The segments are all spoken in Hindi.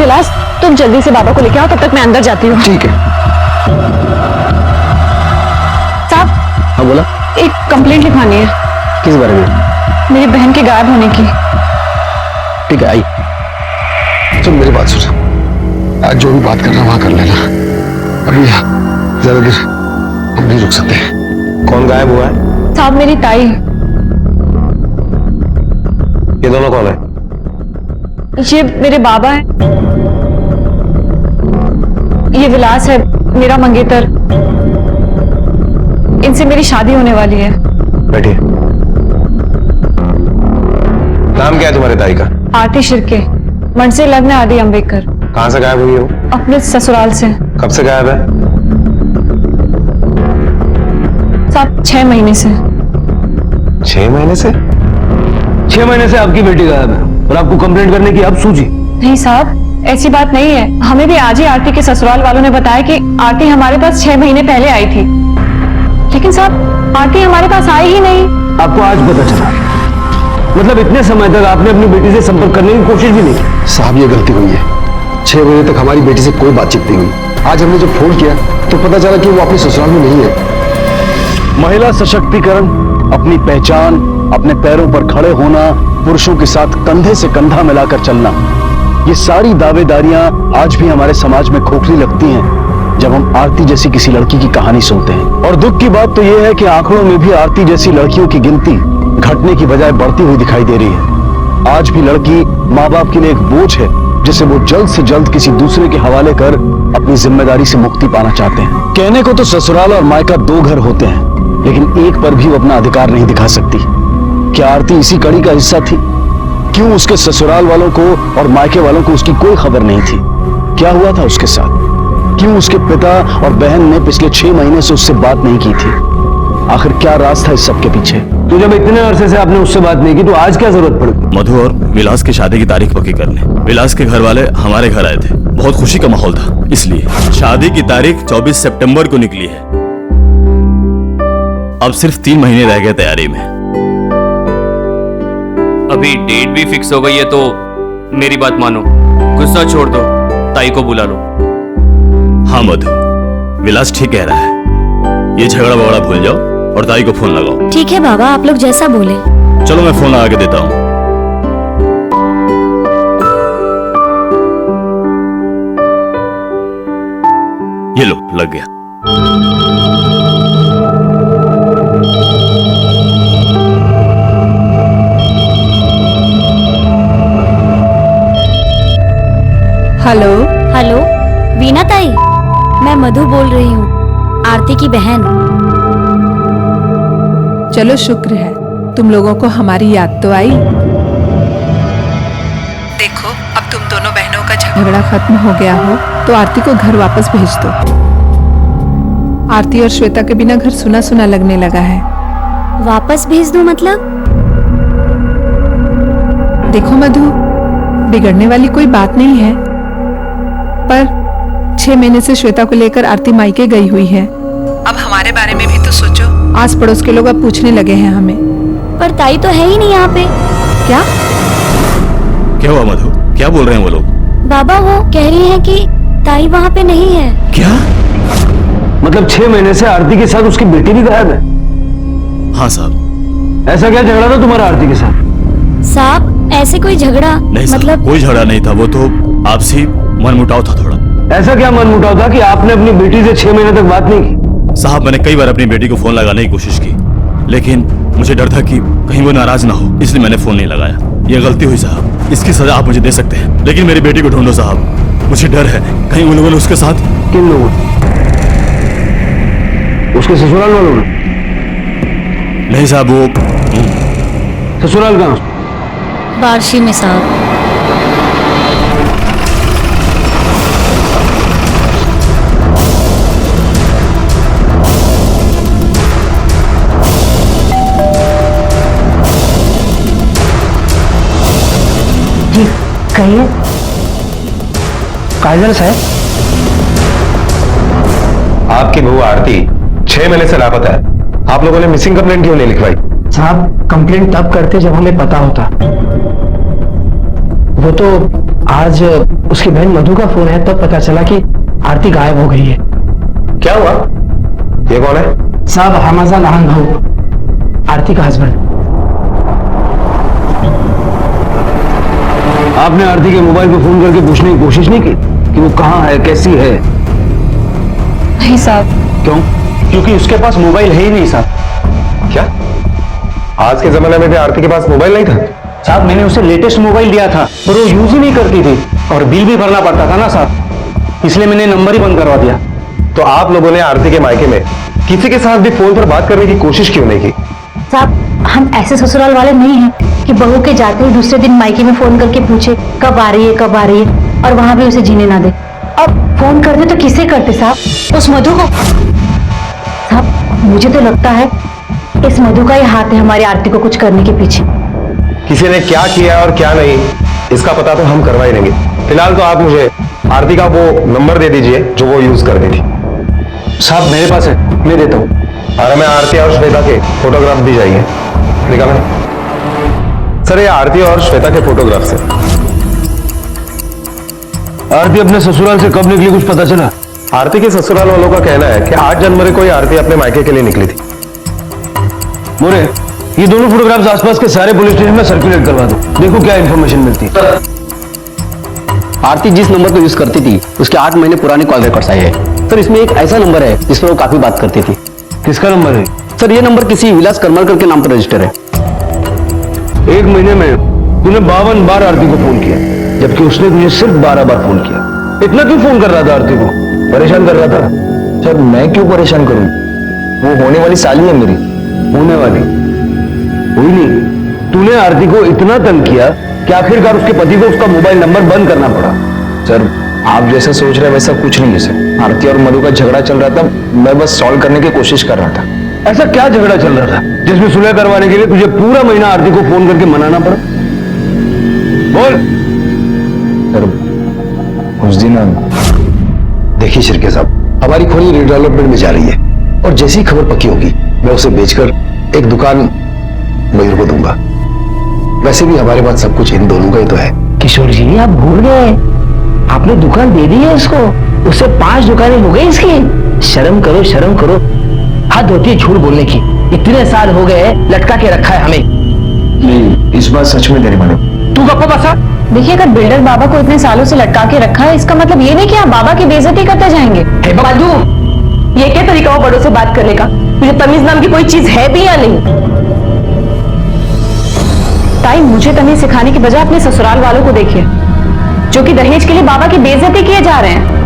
विलास, तुम जल्दी से बाबा को लेके आओ, तब तक मैं अंदर जाती हूँ। ठीक है। साहब। हाँ बोला। एक कंप्लेंट लिखवानी है। किस बारे में? मेरी बहन के गायब होने की। ठीक है, आई। सुन मेरी बात सुन, आज जो भी बात करना वहां कर लेना। अभी ज्यादा देर हम नहीं रुक सकते। कौन गायब हुआ है? साहब मेरी ताई। ये दोनों कौन है? ये मेरे बाबा हैं। ये विलास है, मेरा मंगेतर। इनसे मेरी शादी होने वाली है। बैठिए। नाम क्या है तुम्हारे ताई का? आरती शिर्के, मनसे लग्न आदि अंबेडकर। कहां से गायब हुई है वो? अपने ससुराल से। कब से गायब है? साहब 6 महीने से। 6 महीने से? 6 महीने से आपकी बेटी गायब है और आपको कंप्लेंट करने की अब सूझी? नहीं साहब, ऐसी बात नहीं है। हमें भी आज ही आरती के ससुराल वालों ने बताया कि आरती हमारे पास 6 महीने पहले आई थी। लेकिन साहब आरती हमारे पास आई ही नहीं। आपको आज पता चला? मतलब इतने समय तक आपने अपनी बेटी से संपर्क करने की कोशिश भी नहीं की? साहब ये गलती हुई है। 6 महीने तक हमारी बेटी से कोई बातचीत नहीं हुई। आज हमने जब फोन किया तो पता चला कि वो अपने ससुराल में नहीं है। महिला सशक्तिकरण, अपनी पहचान, अपने पैरों पर खड़े होना, पुरुषों के साथ कंधे से कंधा मिलाकर चलना, ये सारी दावेदारियां आज भी हमारे समाज में खोखली लगती हैं जब हम आरती जैसी किसी लड़की की कहानी सुनते हैं। और दुख की बात तो यह है कि आंकड़ों में भी आरती जैसी लड़कियों की गिनती घटने की बजाय बढ़ती हुई दिखाई दे रही है। आज भी लड़की माँ बाप के लिए एक बोझ है जिसे वो जल्द से जल्द किसी दूसरे के हवाले कर अपनी जिम्मेदारी से मुक्ति पाना चाहते हैं। कहने को तो ससुराल और मायका 2 घर होते हैं, लेकिन एक पर भी वो अपना अधिकार नहीं दिखा सकती। क्या आरती इसी कड़ी का हिस्सा थी? क्यों उसके ससुराल वालों को और मायके वालों को उसकी कोई खबर नहीं थी? क्या हुआ था उसके साथ? क्यों उसके पिता और बहन ने पिछले 6 महीने से उससे बात नहीं की थी? आखिर क्या राज था इस सब के पीछे? तो जब इतने अरसे से आपने उससे बात नहीं की तो आज क्या जरूरत पड़ी? मधु और विलास की शादी की तारीख पक्की करने विलास के घर वाले हमारे घर आए थे। बहुत खुशी का माहौल था, इसलिए शादी की तारीख 24 सितंबर को निकली है। अब सिर्फ 3 महीने रह गए तैयारी में। अभी डेट भी फिक्स हो गई है, तो मेरी बात मानो, गुस्सा छोड़ दो, ताई को बुला लो। हाँ मधु, विलास ठीक कह रहा है। ये झगड़ा बगड़ा भूल जाओ और ताई को फोन लगाओ। ठीक है बाबा, आप लोग जैसा बोले। चलो मैं फोन लगा के देता हूँ। ये लो, लग गया। हेलो। हेलो, वीना ताई, मैं मधु बोल रही हूँ, आरती की बहन। चलो शुक्र है, तुम लोगों को हमारी याद तो आई। देखो अब तुम दोनों बहनों का झगड़ा खत्म हो गया हो तो आरती को घर वापस भेज दो। आरती और श्वेता के बिना घर सुना सुना लगने लगा है। वापस भेज दो मतलब? देखो मधु, बिगड़ने वाली कोई बात नहीं है, पर 6 महीने से श्वेता को लेकर आरती मायके गई हुई है। अब हमारे बारे में भी तो सोचो। आस पड़ोस के लोग अब पूछने लगे हैं हमें। पर ताई तो है ही नहीं यहाँ पे। क्या? क्या हुआ मधु? क्या बोल रहे हैं वो लोग? बाबा वो कह रही हैं कि ताई वहाँ पे नहीं है। क्या? मतलब 6 महीने से आरती के साथ उसकी बेटी भी गायब है? हाँ साहब। ऐसा क्या झगड़ा था तुम्हारा आरती के साथ? साहब ऐसे कोई झगड़ा नहीं साहब, मतलब कोई झगड़ा नहीं था, वो तो आपसी मनमुटाव था थोड़ा। ऐसा क्या मनमुटाव था कि आपने अपनी बेटी से 6 महीने तक बात नहीं की? साहब मैंने कई बार अपनी बेटी को फोन लगाने की कोशिश की, लेकिन मुझे डर था कि कहीं वो नाराज ना हो, इसलिए मैंने फोन नहीं लगाया। ये गलती हुई साहब, इसकी सजा आप मुझे दे सकते हैं, लेकिन मेरी बेटी को ढूंढो साहब। मुझे डर है कहीं उन लोगों ने उसके साथ। किन लोगों? उसके ससुराल वालों ने? नहीं साहब, वो ससुराल कहाँ? बार्शी में साहब। जी कहिए। काजल साहब, आपकी बहू आरती 6 महीने से लापता है। आप लोगों ने मिसिंग कंप्लेंट क्यों नहीं लिखवाई? साहब कंप्लेंट तब करते जब हमें पता होता। वो तो आज उसकी बहन मधु का फोन है, तब पता चला कि आरती गायब हो गई है। क्या हुआ? ये कौन है? साहब, हमाजा लहान भाऊ, आरती का हस्बैंड। आपने आरती के मोबाइल पर फोन करके पूछने की कोशिश नहीं की कि वो कहाँ है, कैसी है? नहीं साहब। क्यों? क्योंकि उसके पास मोबाइल है ही नहीं साहब। क्या आज के जमाने में भी आरती के पास मोबाइल नहीं था? साहब, मैंने उसे लेटेस्ट मोबाइल दिया था, पर वो यूज ही नहीं करती थी और बिल भी भरना पड़ता था ना साहब, इसलिए मैंने नंबर ही बंद करवा दिया। तो आप लोगों ने आरती के मायके में किसी के साथ भी फोन पर बात करने की कोशिश क्यों नहीं की? साहब, हम ऐसे ससुराल वाले नहीं हैं कि बहू के जाते ही दूसरे दिन मायके में फोन करके पूछे कब आ रही है, कब आ रही है, और वहां भी उसे जीने ना दे। अब फोन करते तो किसे करते साहब? उस मधु को। साहब, मुझे तो लगता है इस मधु का ही हाथ है हमारी आरती को कुछ करने के पीछे। किसी ने क्या किया और क्या नहीं, इसका पता तो हम करवा ही लेंगे। फिलहाल तो आप मुझे आरती का वो नंबर दे दीजिए जो वो यूज करती थी। साहब, मेरे पास है, मैं देता हूँ। और हमें आरती और श्वेता के फोटोग्राफ दी जाइए। निकालें सर, ये आरती और श्वेता के फोटोग्राफ से। आरती अपने ससुराल से कब निकली, कुछ पता चला? आरती के ससुराल वालों का कहना है कि 8 जनवरी को ही आरती अपने मायके के लिए निकली थी। मोरे, ये दोनों फोटोग्राफ्स आसपास के सारे पुलिस स्टेशन में सर्कुलेट करवा दो, देखो क्या इंफॉर्मेशन मिलती है। आरती जिस नंबर को यूज करती थी उसके 8 महीने पुराने कॉल रिकॉर्ड्स आए हैं सर। इसमें एक ऐसा नंबर है जिस पर वो काफी बात करती थी। किसका नंबर है? सर, ये नंबर किसी विलास करमरकर के नाम पर रजिस्टर है। एक महीने में तूने 52 बार आरती को फोन किया, जबकि उसने तुझे सिर्फ 12 बार फोन किया। इतना क्यों फोन कर रहा था आरती को? परेशान कर रहा था? सर, मैं क्यों परेशान करूं? वो होने वाली साली है मेरी। होने वाली? हुई नहीं। तूने आरती को इतना तंग किया कि आखिरकार उसके पति को उसका मोबाइल नंबर बंद करना पड़ा। सर, आप जैसा सोच रहे हैं वैसा कुछ नहीं है सर। आरती और मधु का झगड़ा चल रहा था, मैं बस सॉल्व करने की कोशिश कर रहा था। ऐसा क्या झगड़ा चल रहा था जिसमें सुलह करवाने के लिए तुझे पूरा महीना आरती को फोन करके मनाना पड़ा? बोल। सर, उस दिन देखिए शिरके साहब, हमारी खोली रिडेवलपमेंट में जा रही है और जैसी ही खबर पक्की होगी मैं उसे बेचकर एक दुकान मयूर को दूंगा। वैसे भी हमारे पास सब कुछ इन दोनों का ही तो है। किशोर जी, आप भूल गए, आपने दुकान दे दी है उसको। उससे 5 दुकानें हो गई इसकी। शर्म करो, शर्म करो। हद होती है झूठ बोलने की। इतने साल हो गए लटका के रखा है हमें। नहीं, इस बात सच में तेरे माने। तू गप्पा बसा। देखिए, अगर बिल्डर बाबा को इतने सालों से लटका के रखा है, इसका मतलब ये नहीं कि आप बाबा की बेइज्जती करते जाएंगे। मधु, ये क्या तरीका हो बड़ों से बात करने का? मुझे तमीज नाम की कोई चीज है भी या नहीं? ताई, मुझे तमीज सिखाने की बजाय अपने ससुराल वालों को देखिए, जो कि दहेज के लिए बाबा की बेइज्जती किए जा रहे हैं।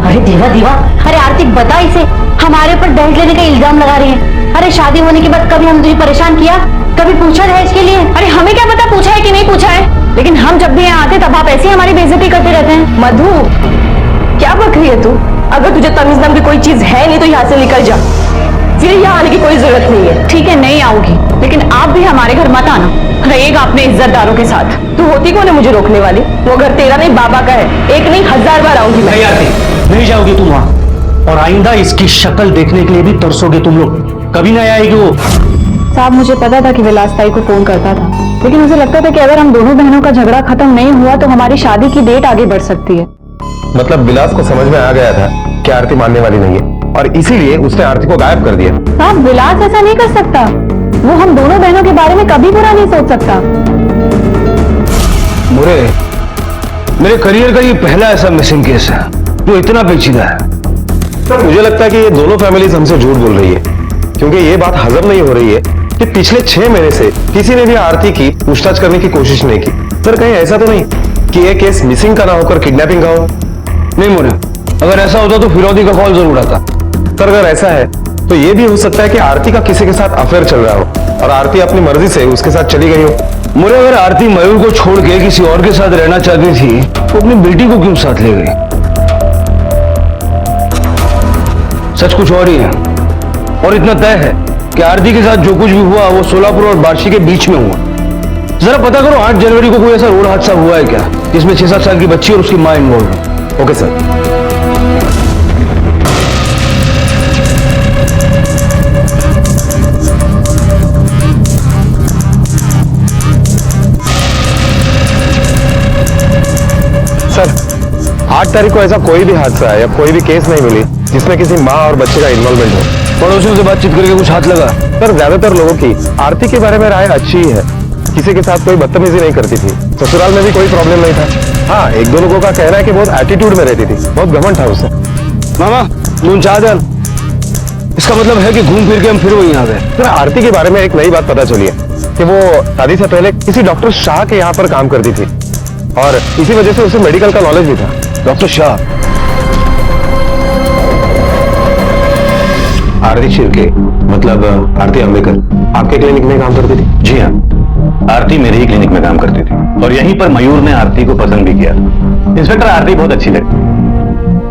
अरे दीवा दीवा, अरे आरती बता इसे, हमारे ऊपर दहेज लेने का इल्जाम लगा रही है। अरे शादी होने के बाद कभी हम तुझे परेशान किया? कभी पूछा दहेज के लिए? अरे हमें क्या पता पूछा है कि नहीं पूछा है, लेकिन हम जब भी यहाँ आते तब आप ऐसे ही हमारी बेइज्जती करते रहते हैं। मधु, क्या बक रही है तू? अगर तुझे तमीज नाम की कोई चीज है नहीं तो यहाँ से निकल जा, फिर यहाँ आने की कोई जरूरत नहीं है। ठीक है, नहीं आऊंगी, लेकिन आप भी हमारे घर मत आना, रहिएगा अपने इज्जतदारों के साथ। तू होती कौन है मुझे रोकने वाली? वो घर तेरा नहीं बाबा का है। एक नहीं 1000 बार आऊंगी मैं। नहीं आती, नहीं जाओगी तुम वहां, और आइंदा इसकी शक्ल देखने के लिए भी तरसोगे तुम लोग। कभी नहीं आएगी वो। साहब, मुझे पता था कि विलास ताई को फोन करता था, लेकिन मुझे लगता था कि अगर हम दोनों बहनों का झगड़ा खत्म नहीं हुआ तो हमारी शादी की डेट आगे बढ़ सकती है। मतलब विलास को समझ में आ गया था कि आरती मानने वाली नहीं है और इसीलिए उसने आरती को गायब कर दिया। साहब, विलास ऐसा नहीं कर सकता। वो हम दोनों बहनों के बारे में कभी बुरा नहीं सोच सकता। मोरे, मेरे करियर का ये पहला ऐसा मिसिंग केस है जो इतना पेचीदा है। सर, मुझे लगता है कि ये दोनों फैमिलीज हमसे झूठ बोल रही है, क्योंकि ये बात हजम नहीं हो रही है कि पिछले 6 महीने से किसी ने भी आरती की पूछताछ करने की कोशिश नहीं की। सर, कहीं ऐसा तो नहीं कि ये केस मिसिंग का ना होकर किडनैपिंग का हो? नहीं मोरे, अगर ऐसा होता तो फिरौती का कॉल जरूर आता। सर, अगर ऐसा है तो ये भी हो सकता है कि आरती का किसी के साथ अफेयर चल रहा हो और आरती अपनी मर्जी से उसके साथ चली गई हो। मोरे, अगर आरती मयूर को छोड़ के किसी और के साथ रहना चाहती थी तो अपनी बेटी को क्यों साथ ले गई? सच कुछ और ही है, और इतना तय है कि आरती के साथ जो कुछ भी हुआ वो सोलापुर और बार्शी के बीच में हुआ। जरा पता करो 8 जनवरी को कोई ऐसा रोड हादसा हुआ है क्या जिसमें 6-7 साल की बच्ची और उसकी मां इन्वॉल्व है? Okay sir. 8 तारीख को ऐसा कोई भी हादसा या कोई भी केस नहीं मिली जिसमें किसी माँ और बच्चे का इन्वॉल्वमेंट हो। पड़ोसियों से बातचीत करके कुछ हाथ लगा? सर ज्यादातर लोगों की आरती के बारे में राय अच्छी ही है, किसी के साथ कोई बदतमीजी नहीं करती थी, ससुराल में भी कोई प्रॉब्लम नहीं था। हाँ, एक दो लोगों का कहना है कि बहुत एटीट्यूड में रहती थी, बहुत घमंड था उसे। मामा नून चाह दे। इसका मतलब है कि घूम फिर के हम फिर वहीं आ गए। सर आरती के बारे में एक नई बात पता चली है कि वो शादी से पहले किसी डॉक्टर शाह के यहाँ पर काम करती थी और इसी वजह से उसे मेडिकल का नॉलेज भी था। डॉक्टर शाह? आरती शिर्के मतलब आरती अंबेकर आपके क्लिनिक में काम करती थी? जी हाँ, आरती मेरे ही क्लिनिक में काम करती थी और यहीं पर मयूर ने आरती को पसंद भी किया। इंस्पेक्टर आरती बहुत अच्छी लगी।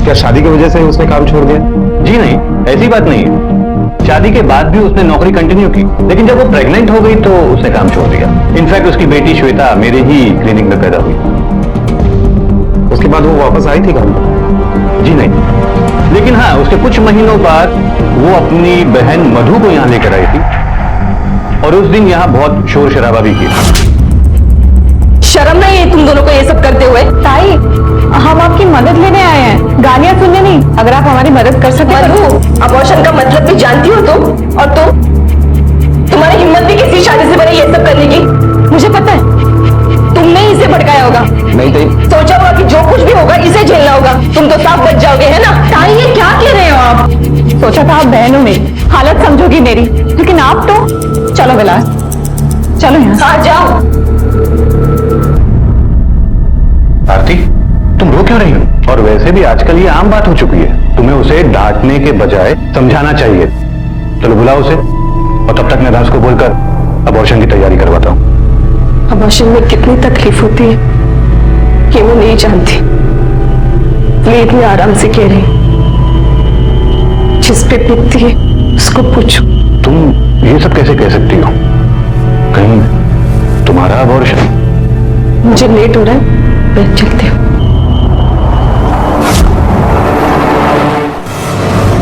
क्या शादी की वजह से उसने काम छोड़ दिया? जी नहीं, ऐसी बात नहीं है। शादी के बाद भी उसने नौकरी कंटिन्यू की, लेकिन जब वो प्रेग्नेंट हो गई तो उसने काम छोड़ दिया। इनफैक्ट उसकी बेटी श्वेता मेरे ही क्लिनिक में पैदा हुई। उसके बाद वो वापस आई थी काम? जी नहीं, लेकिन हाँ उसके कुछ महीनों बाद वो अपनी बहन मधु को यहाँ लेकर आई थी और उस दिन यहाँ बहुत शोर शराबा भी किया। शर्म नहीं है तुम दोनों को ये सब करते हुए? ताई, हम आपकी मदद लेने आए हैं, गालियां सुनने नहीं। अगर आप हमारी मदद कर सके। मधु, अबॉर्शन का मतलब भी जानती हो तुम? और तुम्हारी हिम्मत भी किसी शादी से बनी ये सब करने की? मुझे पता है तुमने ही इसे भड़काया होगा। नहीं ताई, सोचा होगा कि जो कुछ भी होगा इसे झेलना होगा, तुम तो साफ बच जाओगे, है ना? ताई ये क्या कह रहे हो आप? सोचा था आप बहनों में हालत समझोगी मेरी, लेकिन आप तो। चलो विलास, चलो यहाँ से। हाँ जाओ। आरती तुम रो क्यों रही हो? और वैसे भी आजकल ये आम बात हो चुकी है, तुम्हें उसे डांटने के बजाय समझाना चाहिए। चलो बुलाओ उसे और तब तक मैं राज को बोलकर अबॉर्शन की तैयारी करवाता हूँ। अबॉर्शन में कितनी तकलीफ होती है ये वो नहीं जानती। मैं इतने आराम से कह रही, जिस पे बीतती है उसको पूछो। तुम ये सब कैसे कह सकती हो? कहीं तुम्हारा अबॉर्शन? मुझे लेट हो रहा है, मैं चलती हूँ।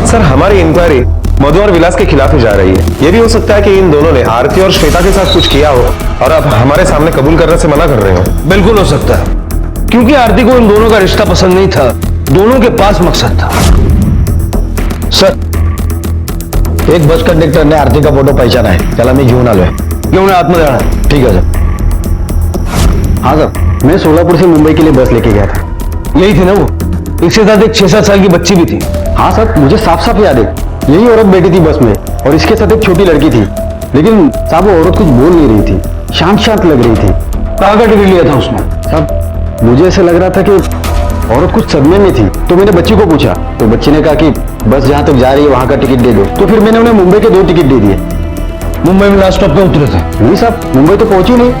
सर हमारी इंक्वायरी मधु और विलास के खिलाफ ही जा रही है। ये भी हो सकता है कि इन दोनों ने आरती और श्वेता के साथ कुछ किया हो और अब हमारे सामने कबूल करने से मना कर रहे हो। बिल्कुल हो सकता है, क्योंकि आरती को इन दोनों का रिश्ता पसंद नहीं था, दोनों के पास मकसद था। सर एक बस कंडक्टर ने आरती का फोटो पहचाना है, चला मी घेऊन आलोय. घेऊन आतमध्ये आणा. ठीक है सर. हाँ सर, मैं सोलापुर से मुंबई के लिए बस लेके गया था. यही थी ना वो? इसके साथ एक 6-7 साल की बच्ची भी थी. हाँ सर, मुझे साफ साफ याद है. यही औरत बैठी थी बस में और इसके साथ एक छोटी लड़की थी. लेकिन साहब वो औरत कुछ बोल नहीं रही थी, शांत शांत लग रही थी. कहाँ का टिकट लिया था उसने? साहब मुझे ऐसा लग रहा था कि औरत कुछ सदमे में थी. तो मैंने बच्ची को पूछा तो बच्ची ने कहा कि बस जहां तक जा रही है वहां का टिकट दे दो. तो फिर मैंने उन्हें मुंबई के 2 टिकट दे दिए. मुंबई में लास्ट स्टॉप पे उतरे थे? नहीं साहब, मुंबई तो पहुंची नहीं.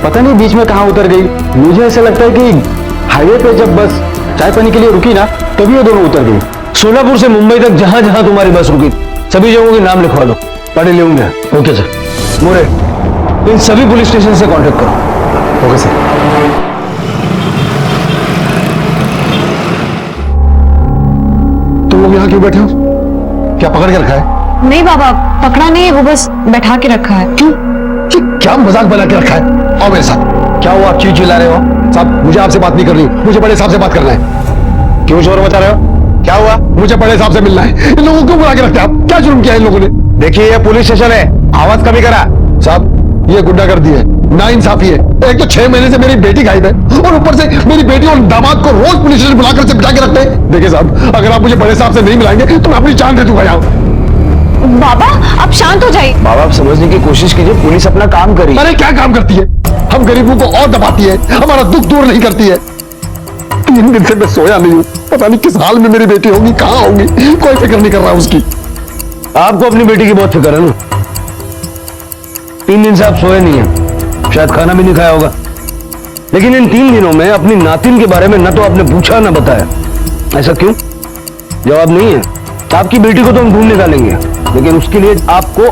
पता नहीं बीच में कहां उतर गई. मुझे ऐसा लगता है कि हाईवे पे जब बस चाय पानी के लिए रुकी ना, तभी वो दोनों उतर गई. सोलापुर से मुंबई तक जहां जहां तुम्हारी बस रुकी सभी जगहों के नाम लिखवा लो, पढ़े लेंगे. Okay sir. मोरे, इन सभी पुलिस स्टेशन से कांटेक्ट करो. Okay sir. तुम लोग यहाँ क्यों बैठे हो? क्या पकड़ के रखा है? नहीं बाबा, पकड़ा नहीं है, वो बस बैठा के रखा है. क्यों? क्या मजाक बना के रखा है? आओ मेरे साथ. क्या हुआ, आप चीज चिल्ला रहे हो? साहब मुझे आपसे बात नहीं करनी, मुझे बड़े साहब से बात करना है. क्यों शोर मचा रहे हो? क्या हुआ? मुझे बड़े साहब से मिलना है. इन लोगों को बुला के रखते हैं आप. क्या जुर्म किया इन लोगों ने? देखिए ये पुलिस स्टेशन है, आवाज कमी करा. साहब ये गुंडागर्दी है, नाइंसाफी है. एक तो 6 महीने से मेरी बेटी गायब है और ऊपर से मेरी बेटी और दामाद को रोज पुलिस स्टेशन बुलाकर से बिठा के रखते हैं. देखिए साहब, अगर आप मुझे बड़े साहब से नहीं मिलाएंगे तो मैं अपनी जान दे दूंगा यहाँ. बाबा आप शांत हो जाइए. बाबा आप समझने की कोशिश कीजिए, पुलिस अपना काम करी. अरे क्या काम करती है? हम गरीबों को और दबाती है, हमारा दुख दूर नहीं करती है. 3 दिन से मैं सोया नहीं हूँ. पता नहीं किस हाल में मेरी बेटी होगी, कहाँ होगी, कोई फिक्र नहीं कर रहा उसकी. आपको अपनी बेटी की बहुत फिक्र है ना? 3 दिन से आप सोए नहीं हैं, शायद खाना भी नहीं खाया होगा. लेकिन इन 3 दिनों में अपनी नातिन के बारे में न तो आपने पूछा न बताया. ऐसा क्यों? जवाब नहीं है. आपकी बेटी को तो हम ढूंढ निकालेंगे, लेकिन उसके लिए आपको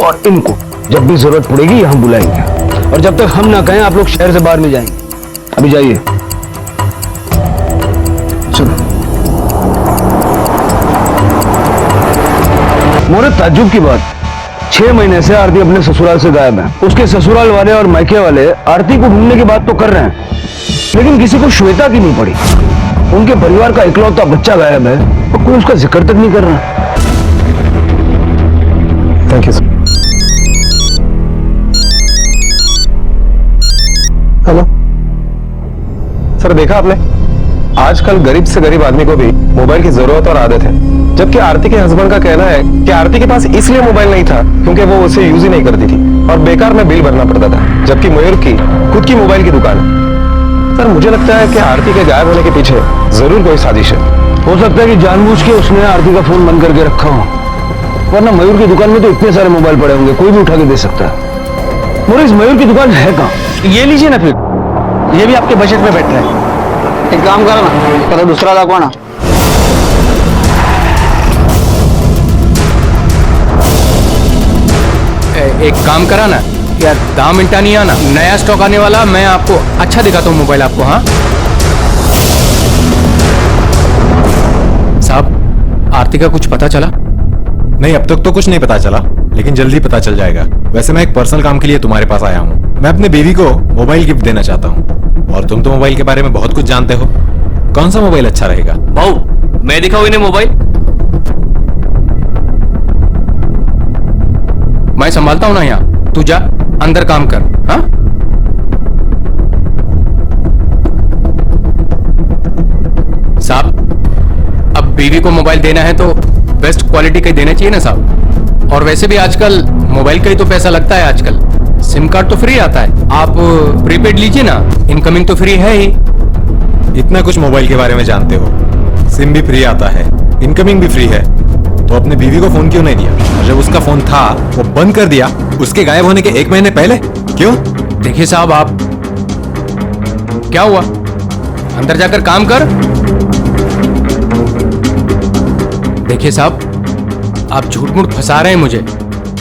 और इनको जब भी जरूरत पड़ेगी यहां बुलाएंगे. और जब तक हम ना कहें आप लोग शहर से बाहर नहीं जाएंगे. अभी जाइए. मोरे ताज्जुब की बात, 6 महीने से आरती अपने ससुराल से गायब है. उसके ससुराल वाले और मायके वाले आरती को ढूंढने की बात तो कर रहे हैं, लेकिन किसी को श्वेता की नहीं पड़ी. उनके परिवार का इकलौता बच्चा गायब है और कोई उसका जिक्र तक नहीं कर रहा। Thank you sir. Hello sir, देखा आपने आजकल गरीब से गरीब आदमी को भी मोबाइल की जरूरत और आदत है, जबकि आरती के हस्बैंड का कहना है कि आरती के पास इसलिए मोबाइल नहीं था क्योंकि वो उसे यूज ही नहीं करती थी और बेकार में बिल भरना पड़ता था, जबकि मयूर की खुद की मोबाइल की दुकान है। सर मुझे लगता है कि आरती के गायब होने के पीछे जरूर कोई साजिश है। हो सकता है कि जानबूझ के उसने आरती का फोन बंद करके रखा हो, वरना मयूर की दुकान में तो इतने सारे मोबाइल पड़े होंगे, कोई भी उठा के दे सकता है। मोरिस, मयूर की दुकान है कहाँ? ये लीजिए ना, फिर ये भी आपके बजट में बैठ रहा है। एक काम करो ना, पता दूसरा लगवाना। एक काम करा ना यार, 10 मिनट नहीं आना, नया स्टॉक आने वाला, मैं आपको अच्छा दिखाता हूँ मोबाइल आपको। हाँ साहब, आरती का कुछ पता चला? नहीं, अब तक तो कुछ नहीं पता चला, लेकिन जल्दी पता चल जाएगा। वैसे मैं एक पर्सनल काम के लिए तुम्हारे पास आया हूँ। मैं अपने बीवी को मोबाइल गिफ्ट देना चाहता हूँ और तुम तो मोबाइल के बारे में बहुत कुछ जानते हो। कौन सा मोबाइल अच्छा रहेगा? भाऊ, मैं दिखाऊं इन्हें मोबाइल? मैं संभालता हूं ना यहाँ, तू जा अंदर काम कर। हाँ साहब, अब बीवी को मोबाइल देना है तो बेस्ट क्वालिटी का ही देना चाहिए ना साहब। और वैसे भी आजकल मोबाइल का ही तो पैसा लगता है। आजकल सिम कार्ड तो फ्री आता है, आप प्रीपेड लीजिए ना, इनकमिंग तो फ्री है ही। इतना कुछ मोबाइल के बारे में जानते हो, सिम भी फ्री आता है, इनकमिंग भी फ्री है, तो अपने बीवी को फोन क्यों नहीं दिया? और जब उसका फोन था वो बंद कर दिया उसके गायब होने के 1 महीने पहले, क्यों? देखिए साहब, आप क्या हुआ, अंदर जाकर काम कर। देखिए साहब, आप झूठ मूठ फंसा रहे हैं मुझे।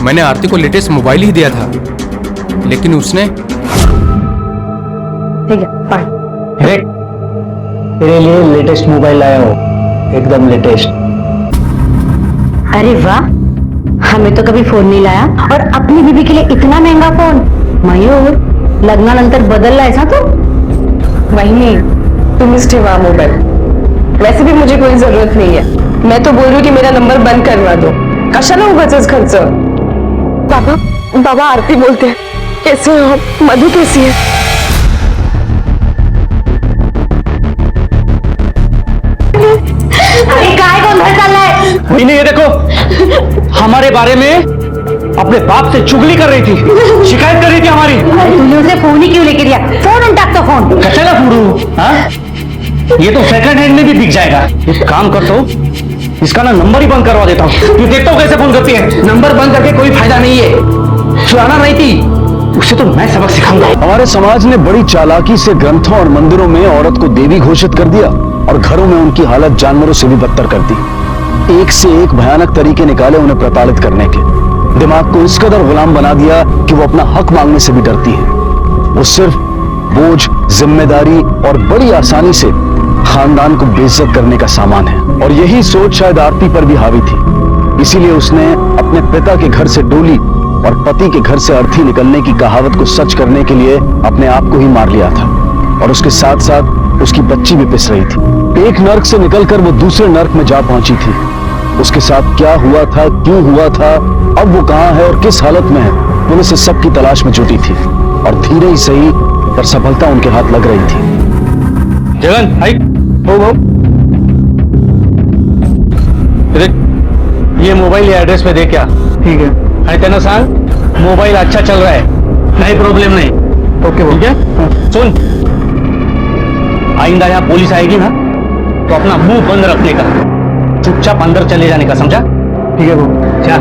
मैंने आरती को लेटेस्ट मोबाइल ही दिया था, लेकिन उसने। ठीक है, फाइन। तेरे लिए लेटेस्ट मोबाइल लाया हो, एकदम लेटेस्ट। अरे वाह, हमें तो कभी फोन नहीं लाया और अपनी बीबी के लिए इतना महंगा फोन। मयूर, लग्नानंतर बदलला ऐसा तो? वही तुम्हीच ठेवा मोबाईल। वैसे भी मुझे कोई जरूरत नहीं है। मैं तो बोल रही हूँ कि मेरा नंबर बंद करवा दो, कशाला उगाचच खर्च। बाबा, बाबा आरती बोलते हैं, कैसे हो? मधु कैसी है? अरे काय गोंधळ चाललाय? नहीं, ये देखो, हमारे बारे में अपने बाप से चुगली कर रही थी, शिकायत कर रही थी हमारी। अरे तूने उसे फोन ही क्यों लेके दिया? फोन उनटाक तो फोन। कचरा फूडू, हाँ? ये तो सेकंड हैंड में भी बिक जाएगा। एक काम कर तो इसका ना नंबर ही बंद करवा देता हूँ। ये देखता हूँ कैसे फोन करती है। नंबर बंद करके कोई फायदा नहीं है, चुराना नहीं थी, उसे तो मैं सबक सिखाऊंगा। हमारे समाज ने बड़ी चालाकी से ग्रंथों और मंदिरों में औरत को देवी घोषित कर दिया और घरों में उनकी हालत जानवरों से भी बदतर कर दी। एक से एक भयानक तरीके निकाले उन्हें प्रताड़ित करने के। दिमाग को इस कदर गुलाम बना दिया कि वो अपना हक मांगने से भी डरती है। वो सिर्फ बोझ, जिम्मेदारी और बड़ी आसानी से खानदान को बेइज्जत करने का सामान है। और यही सोच शायद आरती पर भी हावी थी। इसीलिए उसने अपने पिता के घर से डोली और पति के घर से अर्थी निकलने की कहावत को सच करने के लिए अपने आप को ही मार लिया था। और उसके साथ साथ उसकी बच्ची भी पिस रही थी। एक नर्क से निकलकर वो दूसरे नर्क में जा पहुंची थी। उसके साथ क्या हुआ था, क्यों हुआ था, अब वो कहां है और किस हालत में है, पुलिस इस सब की तलाश में जुटी थी। और धीरे ही सही पर सफलता उनके हाथ लग रही थी। जगन, हाई हो ये मोबाइल ये एड्रेस पे दे क्या? ठीक है। आणि त्यांना सांग मोबाइल अच्छा चल रहा है, नहीं प्रॉब्लम नहीं। ओके, ठीक है। सुन, आइंदा यहाँ पुलिस आएगी ना तो अपना मुंह बंद रखने का, चुपचाप अंदर चले जाने का, समझा? ठीक है वो, चल।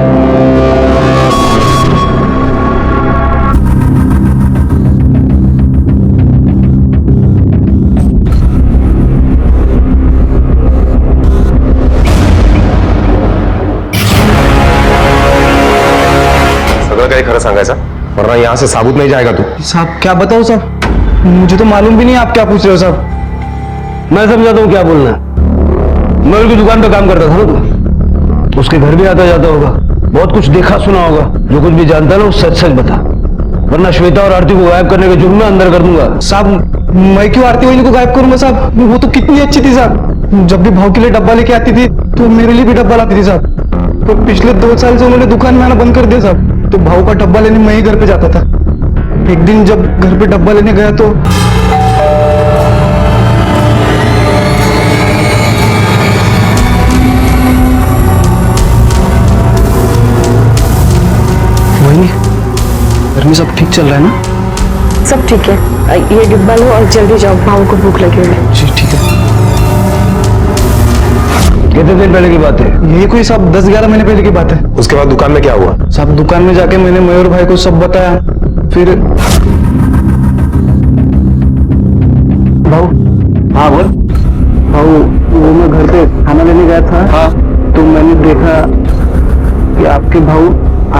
काही खरं सांगायचा, वरना यहाँ से साबुत नहीं जाएगा तू। साहब क्या बताओ साहब, मुझे तो मालूम भी नहीं आप क्या पूछ रहे हो साहब। मैं समझाता हूँ क्या बोलना है। मैं उनकी दुकान पे काम करता था ना, तो उसके घर भी आता जाता होगा, बहुत कुछ देखा सुना होगा। जो कुछ भी जानता है ना वो सच सच बता, वरना श्वेता और आरती को गायब करने के जुर्म में अंदर कर दूंगा। साहब मैं क्यों आरती वहीनी को गायब करूंगा साहब? वो तो कितनी अच्छी थी साहब। जब भी भाव के लिए डब्बा लेके आती थी तो मेरे लिए भी डब्बा लाती थी साहब। तो पिछले 2 साल से उन्होंने दुकान में आना बंद कर दिया साहब। तो भाव का डब्बा लेने मैं ही घर पे जाता था। एक दिन जब घर पे डब्बा लेने गया तो वही घर में सब ठीक चल रहा है ना? सब ठीक है। ये डिब्बा लो और जल्दी जाओ, भाव को भूख लगी हुई है। जी ठीक है। कितने दिन पहले की बात है? यही कोई साहब 10-11 महीने पहले की बात है। उसके बाद दुकान में क्या हुआ? साहब दुकान में जाके मैंने मयूर भाई को सब बताया। फिर भाऊ, हाँ बोल। भाऊ वो मैं घर पे खाना लेने गया था। हाँ। तो मैंने देखा कि आपके भाऊ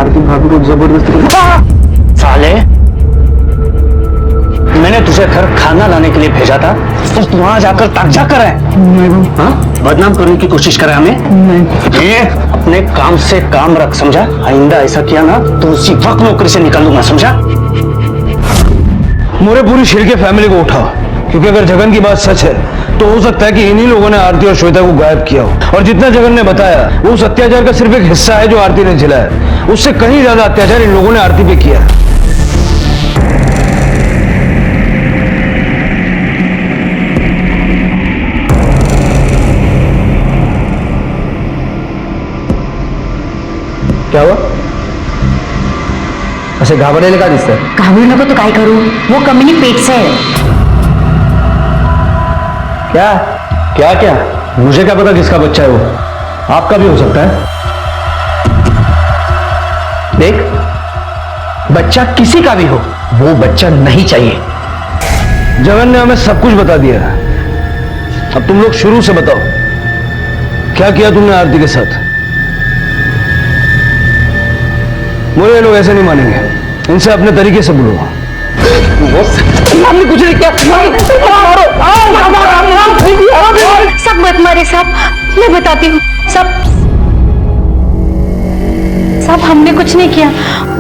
आरती भाभी को जबरदस्ती। साले, मैंने तुझे घर खाना लाने के लिए भेजा था, तो वहां जाकर ताकझा कर है। नहीं भाऊ। हाँ? बदनाम करने की कोशिश करे हमें? नहीं। ये अपने काम से काम रख, समझा? आइंदा ऐसा किया ना तो उसी वक्त नौकरी से निकाल दूंगा, समझा? मोरे पूरी शेर के फैमिली को उठाओ, क्योंकि अगर जगन की बात सच है तो हो सकता है कि इन्हीं लोगों ने आरती और श्वेता को गायब किया हो। और जितना जगन ने बताया वो उस अत्याचार का सिर्फ एक हिस्सा है जो आरती ने झेला है। उससे कहीं ज्यादा अत्याचार इन लोगों ने आरती पे किया है। क्या हुआ? असे घाबरलेले का दिसतंय? घाबरू नको तो काय करू, वो कमीनी पेट से है। क्या क्या क्या? मुझे क्या पता किसका बच्चा है वो? आपका भी हो सकता है। देख, बच्चा किसी का भी हो, वो बच्चा नहीं चाहिए। जगन ने हमें सब कुछ बता दिया। अब तुम लोग शुरू से बताओ, क्या किया तुमने आरती के साथ? मोरे लोग ऐसे नहीं मानेंगे, इनसे अपने तरीके से बोलो। हमने कुछ नहीं किया। सब मत मारे साहब, मैं बताती हूँ। सब हमने कुछ नहीं किया।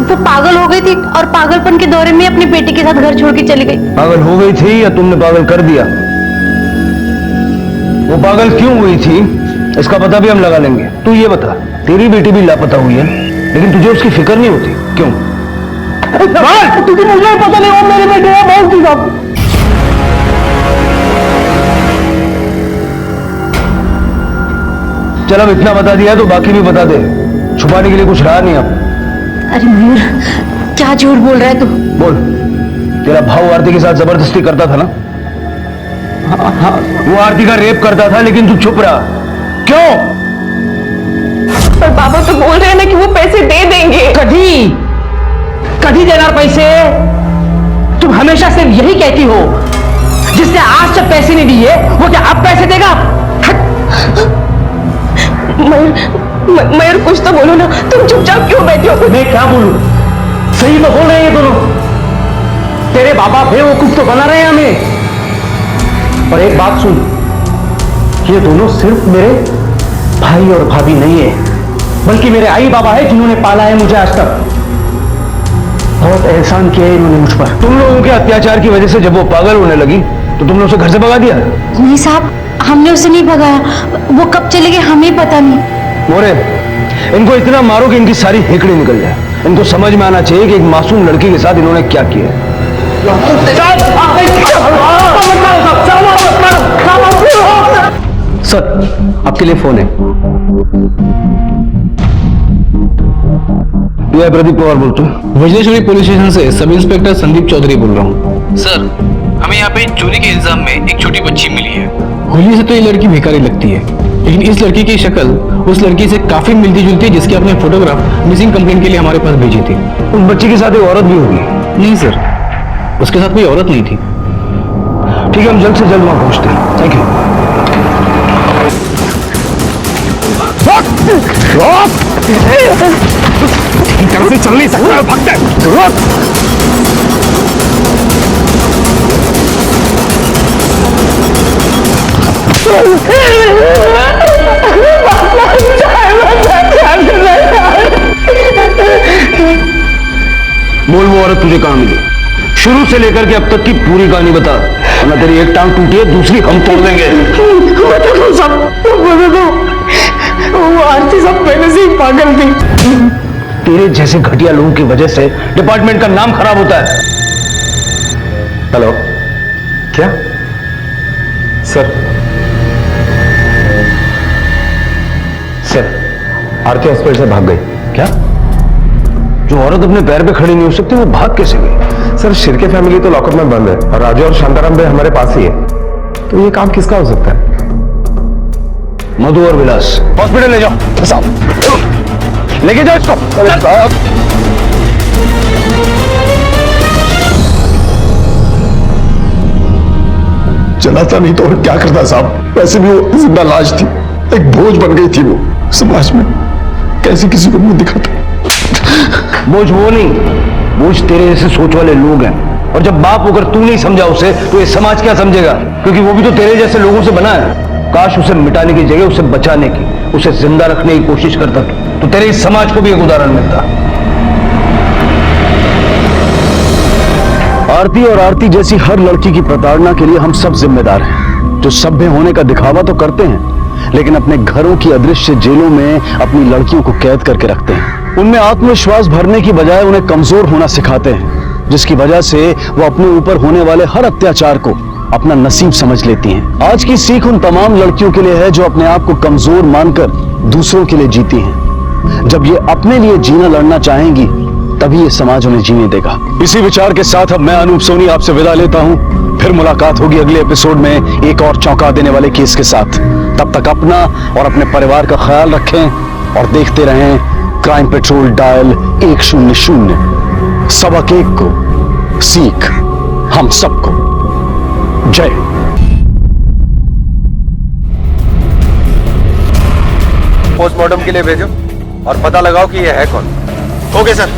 वो पागल हो गई थी और पागलपन के दौरे में अपनी बेटी के साथ घर छोड़ के चली गई। पागल हो गई थी या तुमने पागल कर दिया? वो पागल क्यों हुई थी इसका पता भी हम लगा लेंगे। तू ये बता, तेरी बेटी भी लापता हुई है लेकिन तुझे उसकी फिक्र नहीं होती, क्यों? तुझे मुझे पता नहीं, वो मेरे बेटे है। बहुत थी साहब। चल अब इतना बता दिया तो बाकी भी बता दे, छुपाने के लिए कुछ रहा नहीं अब। अरे मयूर, क्या झूठ बोल रहा है तू? बोल, तेरा भाव आरती के साथ जबरदस्ती करता था ना? हाँ, वो आरती का रेप करता था लेकिन तू चुप रहा, क्यों? पर पापा तो बोल रहे हैं ना कि वो पैसे दे देंगे। कभी देना पैसे? तुम हमेशा सिर्फ यही कहती हो, जिसने आज तक पैसे नहीं दिए वो क्या अब पैसे देगा? मयूर कुछ तो बोलो ना, तुम चुपचाप क्यों बैठे हो? मैं क्या बोलूं? सही तो बोल रहे हैं ये दोनों। तेरे बाबा बेवकूफ तो बना रहे हैं हमें। और एक बात सुन, ये दोनों सिर्फ मेरे भाई और भाभी नहीं है, बल्कि मेरे आई बाबा है जिन्होंने पाला है मुझे आज तक। बहुत एहसान किया है इन्होंने मुझ पर। तुम लोगों के अत्याचार की वजह से जब वो पागल होने लगी तो तुमने उसे घर से भगा दिया? नहीं साहब, हमने उसे नहीं भगाया। वो कब चले गए हमें पता नहीं। मोरे, इनको इतना मारो कि इनकी सारी हेकड़ी निकल जाए। इनको समझ में आना चाहिए कि एक मासूम लड़की के साथ इन्होंने क्या किया। सर, आपके लिए फोन है। मैं प्रदीप पवार बोलता हूँ, वज्रेश्वरी पुलिस स्टेशन से सब इंस्पेक्टर संदीप चौधरी बोल रहा हूँ। सर, हमें यहाँ पे चोरी के इल्जाम में एक छोटी बच्ची मिली है। होली से तो ये लड़की भिखारी लगती है, लेकिन इस लड़की की शक्ल उस लड़की से काफी मिलती जुलती है जिसकी आपने फोटोग्राफ मिसिंग कंप्लेंट के लिए हमारे पास भेजी थी। उस बच्ची के साथ एक औरत भी होगी? नहीं सर, उसके साथ कोई औरत नहीं थी। ठीक है, हम जल्द से जल्द वहां पहुंचते हैं। Thank you. से चल नहीं सकता, भागता है। बोल, वो औरत तुझे कहां मिली? शुरू से लेकर के अब तक की पूरी कहानी बता। वरना तेरी एक टांग टूटी है, दूसरी हम तोड़ देंगे। वो आरती सब पहले से ही पागल थी। तेरे जैसे घटिया लोगों की वजह से डिपार्टमेंट का नाम खराब होता है। हेलो, क्या सर? सर, आरती हॉस्पिटल से भाग गई। क्या? जो औरत अपने पैर पे खड़ी नहीं हो सकती वो भाग कैसे गई? सर, शिर्के फैमिली तो लॉकअप में बंद है और राजू और शांताराम भाई हमारे पास ही है, तो ये काम किसका हो सकता है? मधु और विलास हॉस्पिटल ले जाओ। साहब लेके जाओ इसको। चलाता नहीं तो और क्या करता साहब? वैसे भी वो जिंदा लाश थी, एक बोझ बन गई थी वो समाज में। कैसे किसी को मुंह दिखाता? बोझ वो नहीं, बोझ तेरे जैसे सोच वाले लोग हैं। और जब बाप होकर तू नहीं समझा उसे, तो ये समाज क्या समझेगा? क्योंकि वो भी तो तेरे जैसे लोगों से बना है। काश उसे मिटाने की जगह उसे बचाने की, उसे जिंदा रखने की कोशिश करता तो तेरे इस समाज को भी एक उदाहरण मिलता। आरती और आरती जैसी हर लड़की की प्रताड़ना के लिए हम सब जिम्मेदार हैं। जो सभ्य होने का दिखावा तो करते हैं, लेकिन अपने घरों की अदृश्य जेलों में अपनी लड़कियों को कैद करके रखते हैं। उनमें आत्मविश्वास भरने की बजाय उन्हें कमजोर होना सिखाते हैं, जिसकी वजह से वो अपने ऊपर होने वाले हर अत्याचार को अपना नसीब समझ लेती हैं। आज की सीख उन तमाम लड़कियों के लिए है जो अपने आप को कमजोर मानकर दूसरों के लिए जीती हैं। जब ये अपने लिए जीना लड़ना चाहेंगी, तभी ये समाज उन्हें जीने देगा। इसी विचार के साथ अब मैं अनूप सोनी आपसे विदा लेता हूं। फिर मुलाकात होगी अगले एपिसोड में एक और चौंका देने वाले केस के साथ। तब तक अपना और अपने परिवार का ख्याल रखें और देखते रहें क्राइम पेट्रोल डायल 100। सबक एक को, सीख हम सबको। जय। पोस्टमार्टम के लिए भेजो और पता लगाओ कि ये है कौन। Okay sir.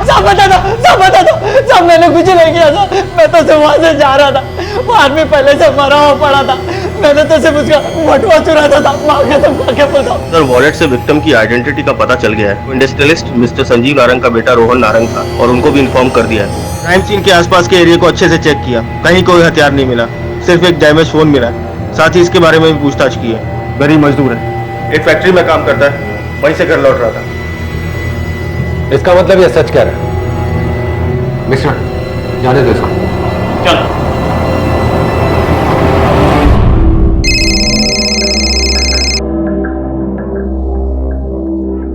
सब बता दो, सब मैंने कुछ नहीं किया था। मैं तो सिर्फ वहां से जा रहा था, वो आदमी पहले से मरा हुआ पड़ा था। मैंने तो सिर्फ उसका बटुआ चुराता था। माँ कसम खा के बताओ सर, वॉलेट से विक्टिम की आइडेंटिटी का पता चल गया है। इंडस्ट्रियलिस्ट मिस्टर संजीव नारंग का बेटा रोहन नारंग था और उनको भी इन्फॉर्म कर दिया है। क्राइम सीन के आसपास के एरिया को अच्छे से चेक किया, कहीं कोई हथियार नहीं मिला, सिर्फ एक डैमेज फोन मिला। साथ ही इसके बारे में भी पूछताछ की है। गरीब मजदूर है, एक फैक्ट्री में काम करता है, वहीं से घर लौट रहा था। इसका मतलब ये सच कह रहा है। मिस्टर, जाने दो इसको। चलो।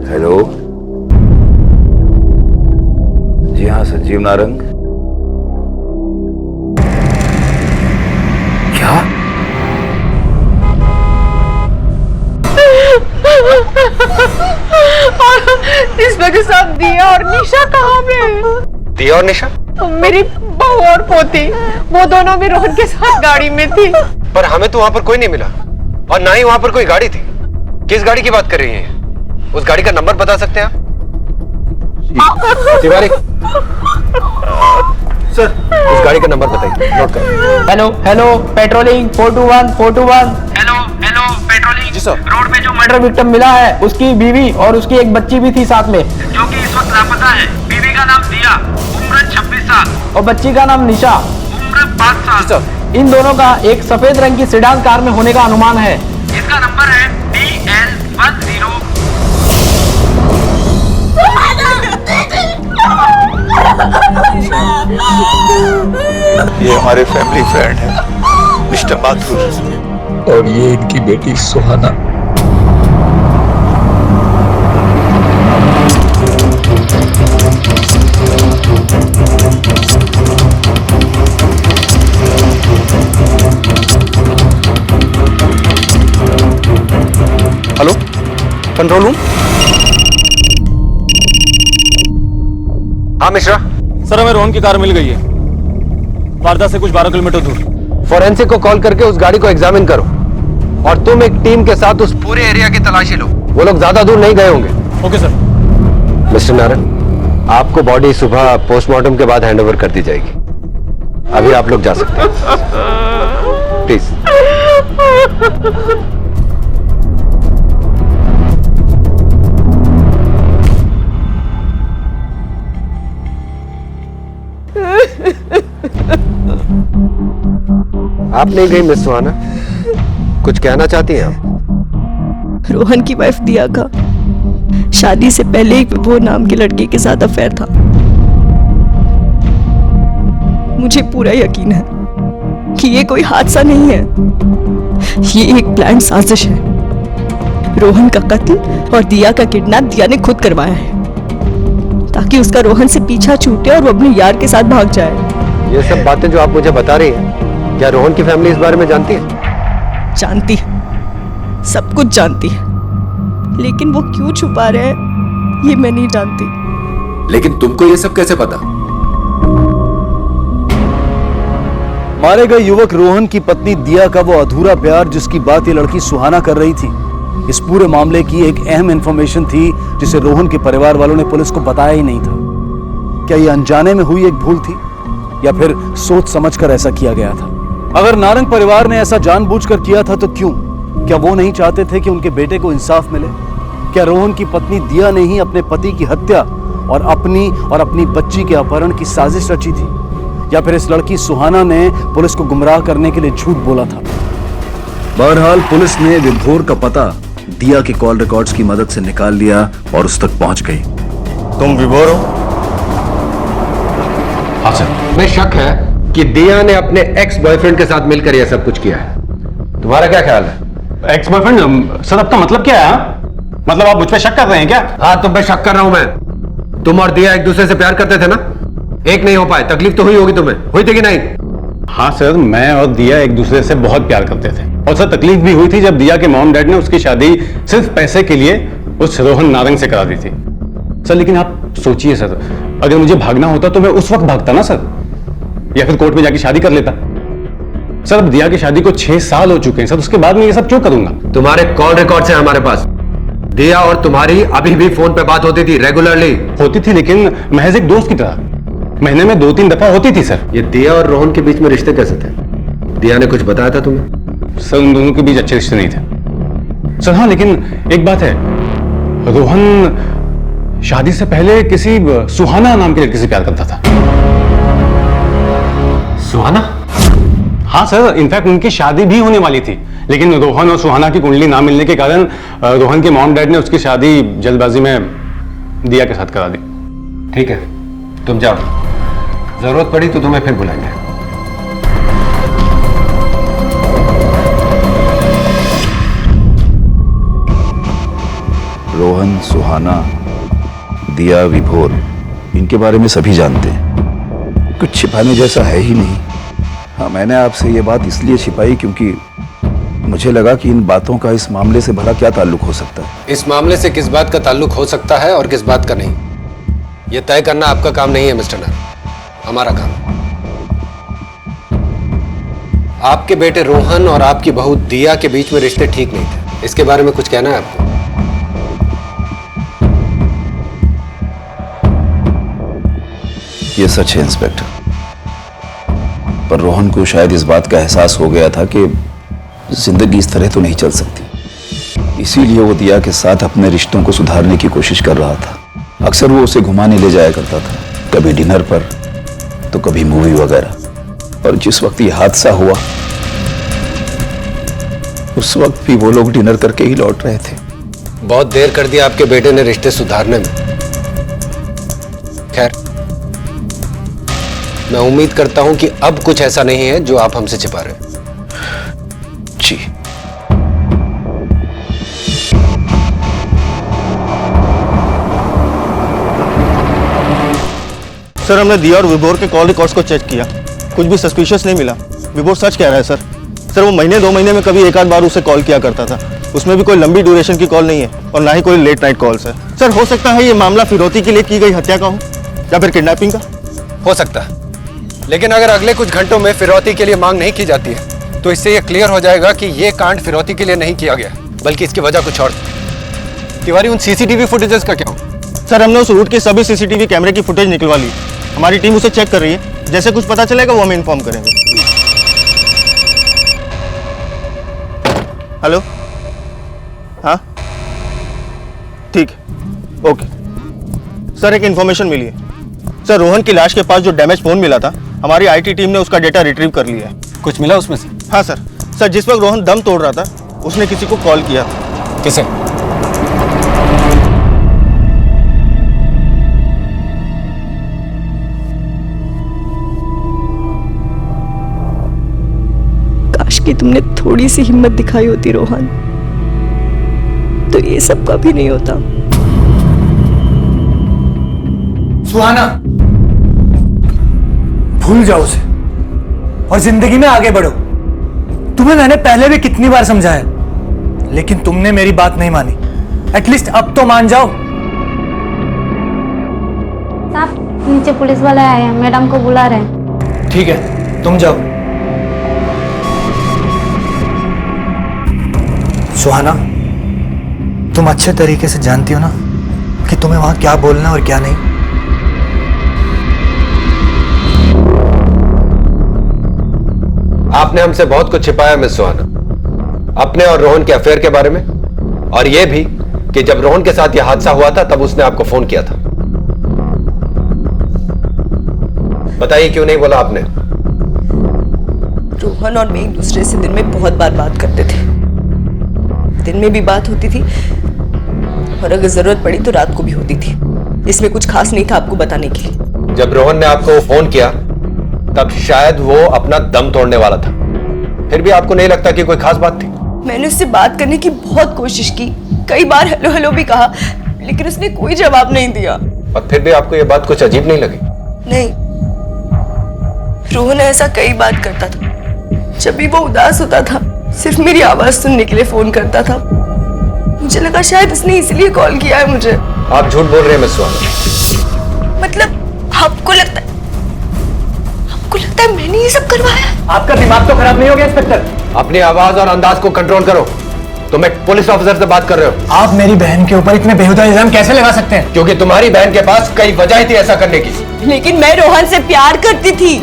हेलो, जी हाँ, संजीव नारंग। क्या? इंस्पेक्टर साहब, दिया और निशा कहाँ पे? दिया और निशा? मेरी बहू और पोती, वो दोनों भी रोहन के साथ गाड़ी में थी। पर हमें तो वहां पर कोई नहीं मिला और ना ही वहां पर कोई गाड़ी थी। किस गाड़ी की बात कर रही हैं? उस गाड़ी का नंबर बता सकते हैं आप? तिवारी सर, उस गाड़ी का नंबर बताइए, नोट करो। Hello, patrolling 421। Hello patrolling. जी सर। रोड पे जो मर्डर विक्टिम मिला है, उसकी बीवी और उसकी एक बच्ची भी थी साथ में, जो कि इस वक्त लापता है। बीवी का नाम दिया, उम्र 26 साल, और बच्ची का नाम निशा, उम्र 5 साल। जी सर। इन दोनों का एक सफेद रंग की सेडान कार में होने का अनुमान है। इसका नंबर है DL10। ये हमारे फैमिली फ्रेंड है मिस्टर माथुर, और ये इनकी बेटी सुहाना। Hello, control room. हाँ मिश्रा। सर, हमें रोहन की कार मिल गई है, वारदात से कुछ 12 किलोमीटर दूर। फॉरेंसिक को कॉल करके उस गाड़ी को एग्जामिन करो और तुम एक टीम के साथ उस पूरे एरिया की तलाशी लो। वो लोग ज्यादा दूर नहीं गए होंगे। Okay sir. मिस्टर नारायण, आपको बॉडी सुबह पोस्टमार्टम के बाद हैंडओवर कर दी जाएगी। अभी आप लोग जा सकते हैं, प्लीज। आप नहीं गई मिस सुहाना, कुछ कहना चाहती हैं आप? रोहन की वाइफ दिया का शादी से पहले एक विभोर नाम की लड़की के साथ अफेयर था। मुझे पूरा यकीन है कि ये कोई हादसा नहीं है, ये एक प्लान साजिश है। रोहन का कत्ल और दिया का किडनैप दिया ने खुद करवाया है ताकि उसका रोहन से पीछा छूटे और वो अपने यार के साथ भाग जाए। ये सब बातें जो आप मुझे बता रही हैं, क्या रोहन की फैमिली इस बारे में जानती है? जानती है, सब कुछ जानती है, लेकिन वो क्यों छुपा रहे हैं ये मैं नहीं जानती। लेकिन तुमको ये सब कैसे पता? मारे गए युवक रोहन की पत्नी दिया का वो अधूरा प्यार जिसकी बात ये लड़की सुहाना कर रही थी, इस पूरे मामले की एक अहम इंफॉर्मेशन थी जिसे रोहन के परिवार वालों ने पुलिस को बताया ही नहीं था। क्या ये अनजाने में हुई एक भूल थी या फिर सोच समझकर ऐसा किया गया था? अगर नारंग परिवार ने ऐसा जानबूझकर किया था तो क्यों? क्या वो नहीं चाहते थे कि उनके बेटे को इंसाफ मिले? क्या रोहन की पत्नी दिया ने ही अपने पति की हत्या और अपनी बच्ची के अपहरण की साजिश रची थी? या फिर इस लड़की सुहाना ने पुलिस को गुमराह करने के लिए झूठ बोला था? बहरहाल पुलिस ने विभोर का पता दिया के कॉल रिकॉर्ड्स की मदद से निकाल लिया और उस तक पहुंच गई। तुम विभोर हो? हाँ सर। मैं शक है कि दिया ने अपने एक्स बॉयफ्रेंड के साथ मिलकर यह सब कुछ किया है। तुम्हारा क्या ख्याल है? Ex boyfriend? सर आपका मतलब क्या है? मतलब आप मुझ पे शक कर रहे हैं क्या? हाँ, तुम पे शक कर रहा हूं मैं। तुम और दिया एक दूसरे से प्यार करते थे ना? एक नहीं हो पाए, तकलीफ तो हुई होगी तुम्हें, हुई थी कि नहीं? हाँ सर, मैं और दिया एक दूसरे से बहुत प्यार करते थे और सर तकलीफ भी हुई थी जब दिया के मॉम डैड ने उसकी शादी सिर्फ पैसे के लिए उस रोहन नारंग से करा दी थी। सर लेकिन आप सोचिए सर, अगर मुझे भागना होता तो मैं उस वक्त भागता ना सर, या फिर कोर्ट में जाके शादी कर लेता। सर अब दिया की शादी को 6 साल हो चुके हैं सर, उसके बाद मैं ये सब क्यों करूंगा? तुम्हारे कॉल रिकॉर्ड्स हैं हमारे पास। दिया और तुम्हारी अभी भी फोन पे बात होती थी, रेगुलरली होती थी, लेकिन महज एक दोस्त की तरह, महीने में 2-3 दफा होती थी सर। ये दिया और रोहन के बीच में रिश्ते कैसे थे? दिया ने कुछ बताया था तुम्हें? सर उन दोनों के बीच अच्छे रिश्ते नहीं थे सर। हाँ लेकिन एक बात है, रोहन शादी से पहले किसी सुहाना नाम की लड़की से प्यार करता था। सुहाना? हाँ सर, इनफैक्ट उनकी शादी भी होने वाली थी, लेकिन रोहन और सुहाना की कुंडली ना मिलने के कारण रोहन के मॉम डैड ने उसकी शादी जल्दबाजी में दिया के साथ करा दी। ठीक है, तुम जाओ, जरूरत पड़ी तो तुम्हें फिर बुलाएंगे। रोहन, सुहाना, दिया, विभोर, इनके बारे में सभी जानते हैं। कुछ छिपाने जैसा है ही नहीं। हाँ, मैंने आपसे ये बात इसलिए छिपाई क्योंकि मुझे लगा कि इन बातों का इस मामले से भला क्या ताल्लुक हो सकता है। इस मामले से किस बात का ताल्लुक हो सकता है और किस बात का नहीं, यह तय करना आपका काम नहीं है मिस्टर नार, हमारा काम। आपके बेटे रोहन और आपकी बहू दिया के बीच में रिश्ते ठीक नहीं थे, इसके बारे में कुछ कहना है आपको? ये सच है इंस्पेक्टर, पर रोहन को शायद इस बात का एहसास हो गया था कि जिंदगी इस तरह तो नहीं चल सकती। इसीलिए वो दिया के साथ अपने रिश्तों को सुधारने की कोशिश कर रहा था। अक्सर वो उसे घुमाने ले जाया करता था, कभी डिनर पर तो कभी मूवी वगैरह। और जिस वक्त ये हादसा हुआ उस वक्त भी वो लोग डिनर करके ही लौट रहे थे। बहुत देर कर दिया आपके बेटे ने रिश्ते सुधारने में। खैर, मैं उम्मीद करता हूं कि अब कुछ ऐसा नहीं है जो आप हमसे छिपा रहे हैं। जी। सर हमने दिया और विभोर के कॉल रिकॉर्ड्स को चेक किया, कुछ भी सस्पिशियस नहीं मिला। विभोर सच कह रहा है सर। सर वो महीने 2 महीने में कभी 1 आध बार उसे कॉल किया करता था, उसमें भी कोई लंबी ड्यूरेशन की कॉल नहीं है और ना ही कोई लेट नाइट कॉल्स है। सर हो सकता है ये मामला फिरौती के लिए की गई हत्या का हो या फिर किडनैपिंग का। हो सकता है, लेकिन अगर अगले कुछ घंटों में फिरौती के लिए मांग नहीं की जाती है तो इससे यह क्लियर हो जाएगा कि यह कांड फिरौती के लिए नहीं किया गया, बल्कि इसकी वजह कुछ और। तिवारी, उन सीसीटीवी फुटेजेस का क्या हो? सर हमने उस रूट की सभी सीसीटीवी कैमरे की फुटेज निकलवा ली, हमारी टीम उसे चेक कर रही है, जैसे कुछ पता चलेगा वो हमें इन्फॉर्म करेंगे। हेलो, हाँ ठीक है, ओके। सर एक इन्फॉर्मेशन मिली है सर, रोहन की लाश के पास जो डैमेज फोन मिला था, हमारी आईटी टीम ने उसका डेटा रिट्रीव कर लिया है। कुछ मिला उसमें से? हाँ सर। सर जिस वक्त रोहन दम तोड़ रहा था उसने किसी को कॉल किया। किसे? काश कि तुमने थोड़ी सी हिम्मत दिखाई होती रोहन, तो ये सब कभी नहीं होता। सुहाना, भूल जाओ उसे और जिंदगी में आगे बढ़ो। तुम्हें मैंने पहले भी कितनी बार समझाया, लेकिन तुमने मेरी बात नहीं मानी। एटलीस्ट अब तो मान जाओ। साहब नीचे पुलिस वाले आए हैं, मैडम को बुला रहे हैं। ठीक है, तुम जाओ। सुहाना, तुम अच्छे तरीके से जानती हो ना कि तुम्हें वहां क्या बोलना और क्या नहीं। आपने हमसे बहुत कुछ छिपाया मिस सुहाना, अपने और रोहन के अफेयर के बारे में, और यह भी कि जब रोहन के साथ यह हादसा हुआ था तब उसने आपको फोन किया था। बताइए क्यों नहीं बोला आपने? रोहन और मैं एक दूसरे से दिन में बहुत बार बात करते थे। दिन में भी बात होती थी और अगर जरूरत पड़ी तो रात को भी होती थी। इसमें कुछ खास नहीं था आपको बताने के लिए। जब रोहन ने आपको फोन किया तब शायद वो अपना दम तोड़ने वाला था, फिर भी आपको नहीं लगता कि कोई खास बात थी? मैंने उससे बात करने की बहुत कोशिश की, कई बार हेलो हेलो भी कहा, लेकिन उसने कोई जवाब नहीं दिया। और फिर भी आपको ये बात कुछ अजीब नहीं लगी? नहीं, रोहन ऐसा कई बार करता था। जब भी वो उदास होता था सिर्फ मेरी आवाज सुनने के लिए फोन करता था। मुझे लगा शायद उसने इसलिए कॉल किया है मुझे। आप झूठ बोल रहे हैं मिस सुहाना। मतलब आपको लगता है मैंने ये सब करवाया? आपका दिमाग तो खराब नहीं हो गया इंस्पेक्टर? अपनी आवाज और अंदाज को कंट्रोल करो। तुम एक पुलिस ऑफिसर से बात कर रहे हो। आप मेरी बहन के ऊपर इतने बेहुदा इल्जाम कैसे लगा सकते हैं? क्योंकि तुम्हारी बहन के पास कई वजह थी ऐसा करने की। लेकिन मैं रोहन से प्यार करती थी,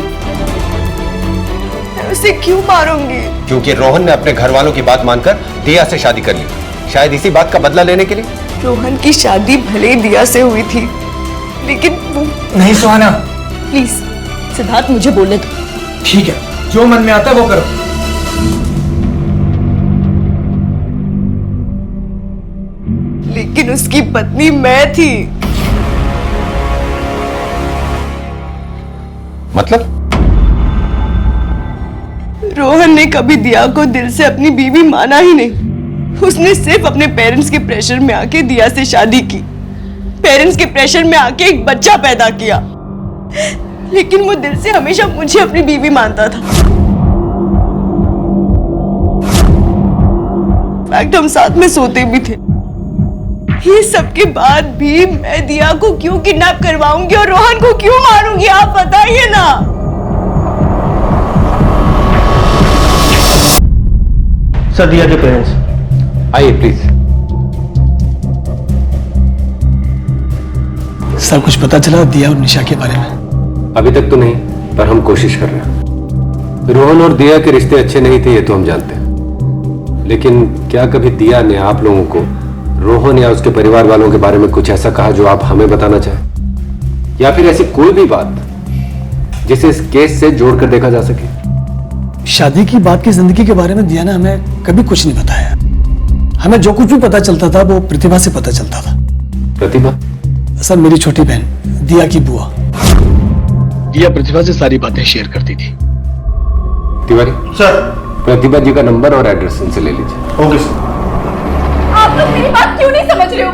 मैं उसे क्यों मारूंगी? क्योंकि रोहन ने अपने घर वालों की बात मानकर दिया से शादी कर ली, शायद इसी बात का बदला लेने के लिए। रोहन की शादी भले ही दिया से हुई थी, लेकिन वो... नहीं सुहाना, प्लीज सिद्धार्थ मुझे बोलने दो। ठीक है, जो मन में आता है वो करो। लेकिन उसकी पत्नी मैं थी। मतलब? रोहन ने कभी दिया को दिल से अपनी बीवी माना ही नहीं। उसने सिर्फ अपने पेरेंट्स के प्रेशर में आके दिया से शादी की, पेरेंट्स के प्रेशर में आके एक बच्चा पैदा किया, लेकिन वो दिल से हमेशा मुझे अपनी बीवी मानता था। फैक्ट हम साथ में सोते भी थे। ये सब के बाद भी मैं दिया को क्यों किडनैप करवाऊंगी और रोहन को क्यों मारूंगी, आप बताइए ना। सर दिया के पेरेंट्स आइए प्लीज। सब कुछ पता चला दिया और निशा के बारे में? अभी तक तो नहीं, पर हम कोशिश कर रहे हैं। रोहन और दिया के रिश्ते अच्छे नहीं थे ये तो हम जानते हैं, लेकिन क्या कभी दिया ने आप लोगों को रोहन या उसके परिवार वालों के बारे में कुछ ऐसा कहा जो आप हमें बताना चाहें, या फिर ऐसी कोई भी बात जिसे इस केस से जोड़कर देखा जा सके? शादी की बात की जिंदगी के बारे में दिया ने हमें कभी कुछ नहीं बताया। हमें जो कुछ भी पता चलता था वो प्रतिभा से पता चलता था। प्रतिभा? सर मेरी छोटी बहन दिया की बुआ। दिया प्रतिभा से सारी बातें शेयर करती थी। तिवारी सर, प्रतिभा जी का नंबर और एड्रेस इनसे ले लीजिए। Okay sir. आप लोग मेरी बात क्यों नहीं समझ रहे हो?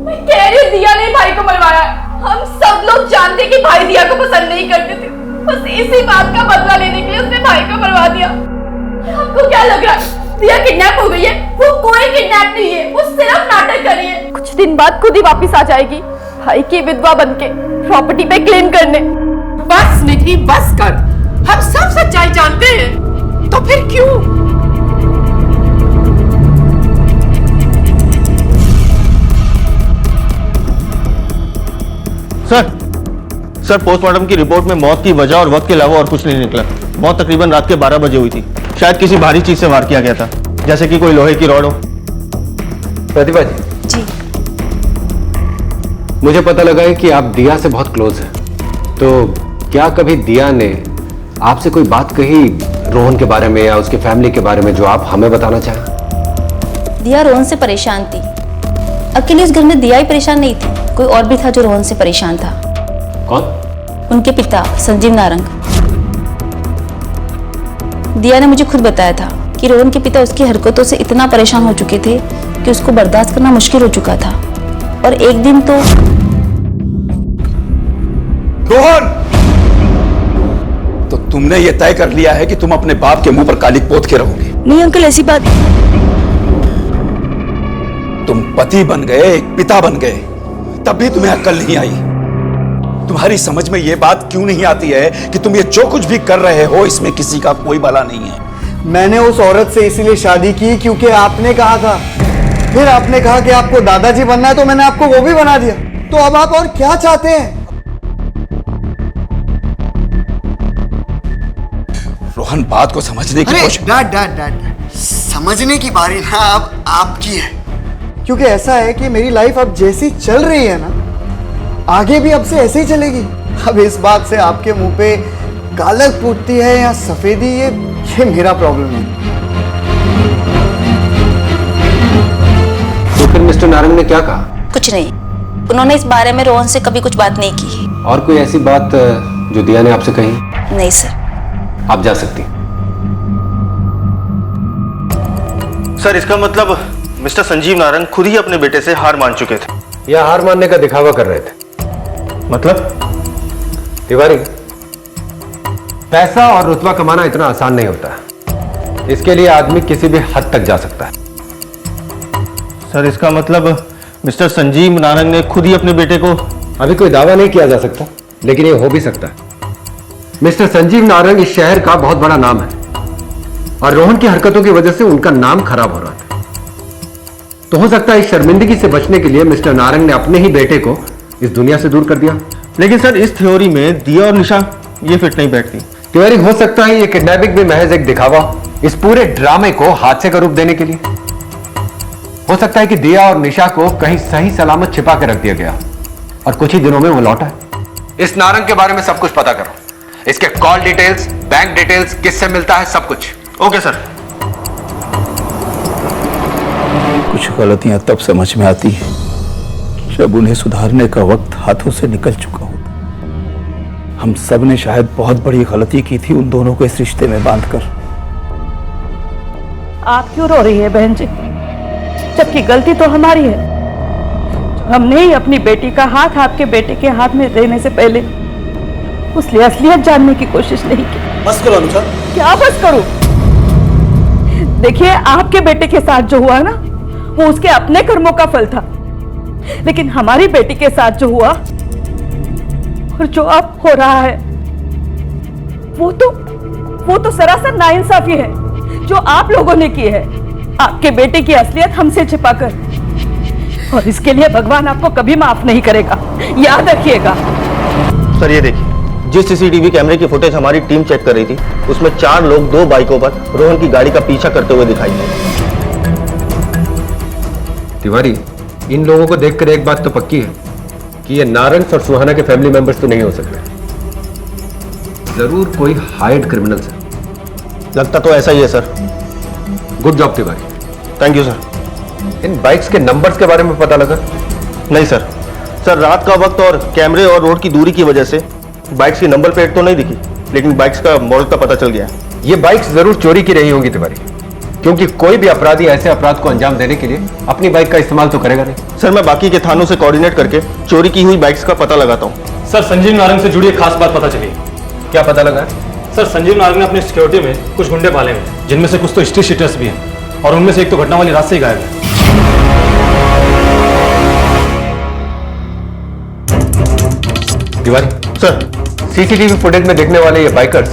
मैं कह रही हूँ दिया ने भाई को मरवाया। हम सब लोग जानते कि भाई दिया को पसंद नहीं करते थे, बस इसी बात का बदला लेने के लिए उसने भाई को मरवा दिया। आपको क्या लग रहा है दिया किडनैप हो गई है? वो कोई किडनैप नहीं है, वो सिर्फ नाटक कर रही है। कुछ दिन बाद खुद ही वापस आ जाएगी भाई की विधवा बनके प्रॉपर्टी पे क्लेम करने। बस निधि बस कर, हम सब सच्चाई जानते हैं, तो फिर क्यों? सर पोस्टमार्टम की रिपोर्ट में मौत की वजह और वक्त के अलावा और कुछ नहीं निकला। मौत तकरीबन रात के 12 बजे हुई थी। शायद किसी भारी चीज से वार किया गया था, जैसे कि कोई लोहे की रॉड हो। प्रतिभा जी, मुझे पता लगा है कि आप दिया से बहुत क्लोज हैं, तो क्या कभी दिया ने आपसे कोई बात कही रोहन के बारे में या उसकी फैमिली के बारे में जो आप हमें बताना चाहें? दिया रोहन से परेशान थी। अकेले इस घर में दिया ही परेशान नहीं थी, कोई और भी था जो रोहन से परेशान था। कौन? उनके पिता संजीव नारंग। दिया ने मुझे खुद बताया था कि रोहन के पिता उसकी हरकतों से इतना परेशान हो चुके थे कि उसको बर्दाश्त करना मुश्किल हो चुका था। और एक दिन तो रोहन, तो तुमने ये तय कर लिया है कि तुम अपने बाप के मुंह पर कालिक पोत के रहोगे? नहीं अंकल, ऐसी बात। तुम पति बन गए, एक पिता बन गए, तब भी तुम्हें अक्ल नहीं आई। तुम्हारी समझ में ये बात क्यों नहीं आती है कि तुम ये जो कुछ भी कर रहे हो इसमें किसी का कोई भला नहीं है? मैंने उस औरत से इसीलिए शादी की क्योंकि आपने कहा था। फिर आपने कहा कि आपको दादाजी बनना है तो मैंने आपको वो भी बना दिया। तो अब आप और क्या चाहते हैं? रोहन, बात को समझने की कोशिश। डैड, समझने की बारी ना अब आपकी है। क्योंकि ऐसा है कि मेरी लाइफ अब जैसी चल रही है ना, आगे भी अब से ऐसे ही चलेगी। अब इस बात से आपके मुंह पे कालक फूटती है या सफेदी, ये मेरा प्रॉब्लम है। तो फिर मिस्टर नारंग ने क्या कहा? कुछ नहीं, उन्होंने इस बारे में रोहन से कभी कुछ बात नहीं की। और कोई ऐसी बात जो दिया ने आपसे कही? नहीं सर। आप जा सकती। सर, इसका मतलब मिस्टर संजीव नारंग खुद ही अपने बेटे से हार मान चुके थे या हार मानने का दिखावा कर रहे थे? मतलब? तिवारी, पैसा और रुतबा कमाना इतना आसान नहीं होता। इसके लिए आदमी किसी भी हद तक जा सकता है। सर, इसका मतलब मिस्टर संजीव नारंग ने खुद ही अपने बेटे को... अभी कोई दावा नहीं किया जा सकता, लेकिन ये हो भी सकता है। मिस्टर संजीव नारंग इस शहर का बहुत बड़ा नाम है और रोहन की हरकतों की वजह से उनका नाम खराब हो रहा था। तो हो सकता है इस शर्मिंदगी से बचने के लिए मिस्टर नारंग ने अपने ही बेटे को इस दुनिया से दूर कर दिया। लेकिन सर, इस थ्योरी में दिया और निशा ये फिट नहीं बैठती। तिवारी, हो सकता है ये किडनैपिंग भी महज एक दिखावा, इस पूरे ड्रामे को हादसे का रूप देने के लिए। हो सकता है कि दिया और निशा को कहीं सही सलामत छिपा के रख दिया गया और कुछ ही दिनों में वो लौटा है। इस नारंग के बारे में सब कुछ पता करो, इसके कॉल डिटेल्स, बैंक डिटेल्स, किससे मिलता है, सब कुछ। Okay sir. कुछ गलतियां तब समझ में आती हैं जब उन्हें सुधारने का वक्त हाथों से निकल चुका होता। हम सब ने शायद बहुत बड़ी गलती की थी उन दोनों को इस रिश्ते में बांधकर। आप क्यों रो रही है बहन जी? जबकि गलती तो हमारी है। हमने ही अपनी बेटी का हाथ आपके बेटे के हाथ में देने से पहले उसकी असलियत जानने की कोशिश नहीं की। बस करो अनुजा। क्या बस करूं? देखिए, आपके बेटे के साथ जो हुआ ना, वो उसके अपने कर्मों का फल था। लेकिन हमारी बेटी के साथ जो हुआ और जो अब हो रहा है, वो तो सरासर नाइंसाफी है जो आप लोगों ने की है, आपके बेटे की असलियत हमसे छिपाकर। और इसके लिए भगवान आपको कभी माफ नहीं करेगा, याद रखिएगा। सर, ये देखिए, जिस सीसीटीवी कैमरे की फुटेज हमारी टीम चेक कर रही थी, उसमें 4 लोग 2 बाइकों पर रोहन की गाड़ी का पीछा करते हुए दिखाई दिए। तिवारी, इन लोगों को देखकर एक बात तो पक्की है कि ये नारंग और सुहाना के फैमिली मेंबर्स तो नहीं हो सकते। जरूर कोई हाइड क्रिमिनल्स है। लगता तो ऐसा ही है sir. Good job Tiwari. Thank you sir. In bikes के नंबर्स के बारे में पता लगा? नहीं सर। सर, रात का वक्त और कैमरे और रोड की दूरी की वजह से बाइक्स की नंबर प्लेट तो नहीं दिखी, लेकिन बाइक्स का मॉडल का पता चल गया। ये बाइक्स जरूर चोरी की रही होंगी तिवारी, क्योंकि कोई भी अपराधी ऐसे अपराध को अंजाम देने के लिए अपनी बाइक का इस्तेमाल तो करेगा नहीं। सर, मैं बाकी के थानों से कोऑर्डिनेट करके चोरी की हुई बाइक्स का पता लगाता हूँ। सर, संजीव नारंग से जुड़ी एक खास बात पता चली। क्या पता लगा? सर, संजीव नारंग ने अपनी सिक्योरिटी में कुछ गुंडे पाले हैं, जिनमें से कुछ तो स्ट्रीट शीटर्स भी हैं और उनमें से एक तो घटना वाली रात से ही गायब है। तिवारी सर, सीसीटीवी फुटेज में देखने वाले ये बाइकर्स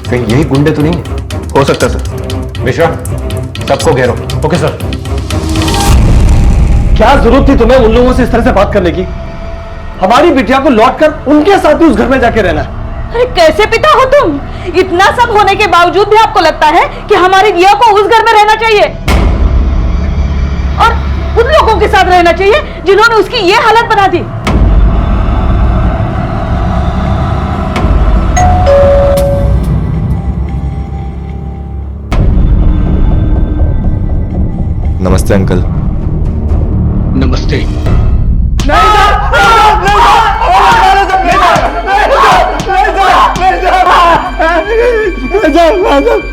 कहीं यही गुंडे तो नहीं है? हो सकता है सर। मिश्रा, सबको घेरो। Okay sir. क्या जरूरत थी तुम्हें उन लोगों से इस तरह से बात करने की? हमारी बिटिया को लौटकर उनके साथ ही उस घर में जाके रहना है। अरे कैसे पिता हो तुम? इतना सब होने के बावजूद भी आपको लगता है कि हमारी दिया को उस घर में रहना चाहिए और उन लोगों के साथ रहना चाहिए जिन्होंने उसकी ये हालत बना दी। नमस्ते अंकल। नमस्ते।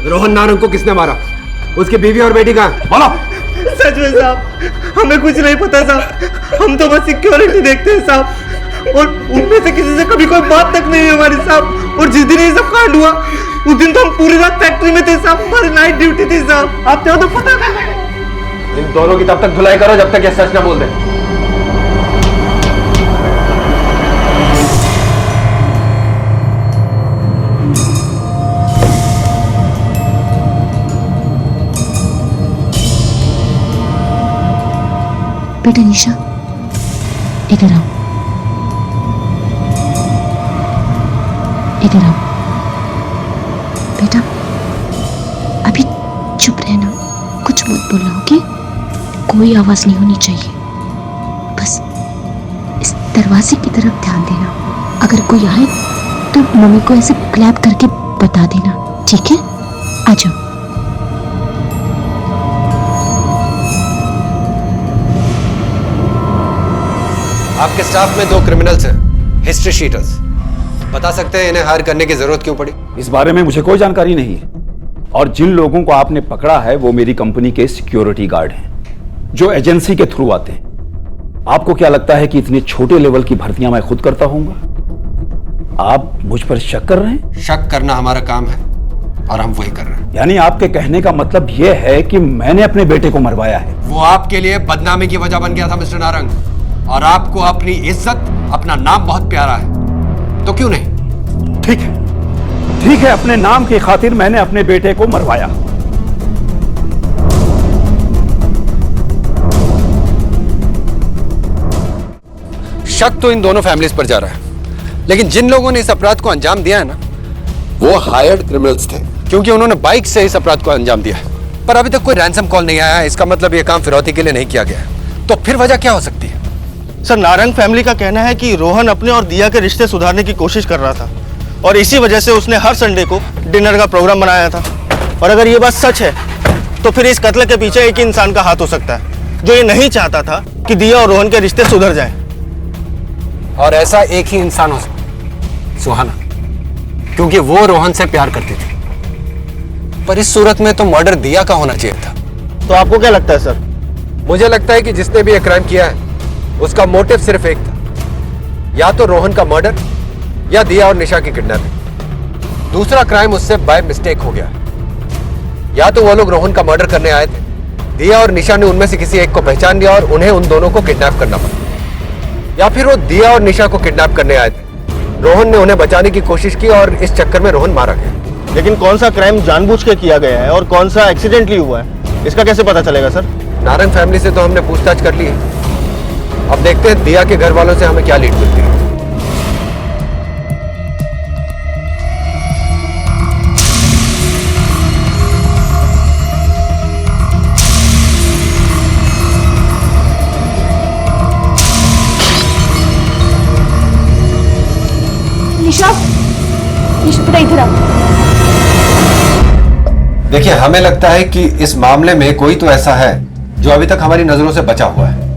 रोहन नारंग को किसने मारा? उसकी बीवी और बेटी कहाँ? बोलो। सच में साहब हमें कुछ नहीं पता साहब, हम तो बस सिक्योरिटी देखते हैं साहब, और उनमें से किसी से कभी कोई बात तक नहीं हुई हमारी साहब। और जिस दिन ये सब कांड हुआ उस दिन तो हम पूरी रात फैक्ट्री में थे साहब, हमारी नाइट ड्यूटी थी साहब। आप चाहो तो पता कर लेंगे। इन दोनों की तब तक धुलाई करो जब तक ये सच ना बोल दे। बेटा निशा, इधर आओ, इधर आओ बेटा। अभी चुप रहना, कुछ मत बोलना, ओके? कोई आवाज नहीं होनी चाहिए। बस इस दरवाजे की तरफ ध्यान देना। अगर कोई आए तो मम्मी को ऐसे क्लैप करके बता देना, ठीक है? आ जाओ। आपके स्टाफ में 2 क्रिमिनल्स हैं, हिस्ट्री शीटर्स। बता सकते हैं इन्हें हायर करने की जरूरत क्यों पड़ी? इस बारे में मुझे कोई जानकारी नहीं है, और जिन लोगों को आपने पकड़ा है वो मेरी कंपनी के सिक्योरिटी गार्ड हैं, जो एजेंसी के थ्रू आते हैं। आपको क्या लगता है कि इतने छोटे लेवल की भर्तियां मैं खुद करता हूंगा? आप मुझ पर शक कर रहे हैं? शक करना हमारा काम है और हम वही कर रहे हैं। यानी आपके कहने का मतलब यह है कि मैंने अपने बेटे को मरवाया है? वो आपके लिए बदनामी की वजह बन गया था मिस्टर नारंग, और आपको अपनी इज्जत, अपना नाम बहुत प्यारा है, तो क्यों नहीं? ठीक है, ठीक है, अपने नाम की खातिर मैंने अपने बेटे को मरवाया। शक तो इन दोनों फैमिलीज पर जा रहा है, लेकिन जिन लोगों ने इस अपराध को अंजाम दिया है ना, वो हायर्ड क्रिमिनल्स थे, क्योंकि उन्होंने बाइक से इस अपराध को अंजाम दिया है। पर अभी तक कोई रैंसम कॉल नहीं आया है, इसका मतलब यह काम फिरौती के लिए नहीं किया गया है। तो फिर वजह क्या हो सकती है? सर, नारंग फैमिली का कहना है कि रोहन अपने और दिया के रिश्ते सुधारने की कोशिश कर रहा था, और इसी वजह से उसने हर संडे को डिनर का प्रोग्राम बनाया था। और अगर ये बात सच है तो फिर इस कत्ल के पीछे एक इंसान का हाथ हो सकता है, जो ये नहीं चाहता था कि दिया और रोहन के रिश्ते सुधर जाएं। और ऐसा एक ही इंसान हो सकता, सुहाना, क्योंकि वो रोहन से प्यार करती थी। पर इस सूरत में तो मर्डर दिया का होना चाहिए था। तो आपको क्या लगता है सर? मुझे लगता है कि जिसने भी ये क्राइम किया है उसका मोटिव सिर्फ एक था, या तो रोहन का मर्डर या दिया और निशा की किडनैपिंग। दूसरा क्राइम उससे बाय मिस्टेक हो गया। या तो वो लोग रोहन का मर्डर करने आए थे, दिया और निशा ने उनमें से किसी एक को पहचान लिया और उन्हें उन दोनों को किडनैप करना पड़ा, या फिर वो दिया और निशा को किडनैप करने आए थे, रोहन ने उन्हें बचाने की कोशिश की और इस चक्कर में रोहन मारा गया। लेकिन कौन सा क्राइम जानबूझ के किया गया है और कौन सा एक्सीडेंटली हुआ है, इसका कैसे पता चलेगा सर? नारंग फैमिली से तो हमने पूछताछ कर ली है, अब देखते हैं दिया के घर वालों से हमें क्या लीड मिलती है। निशा, निशा बेटा इधर आओ। देखिए, हमें लगता है कि इस मामले में कोई तो ऐसा है जो अभी तक हमारी नजरों से बचा हुआ है।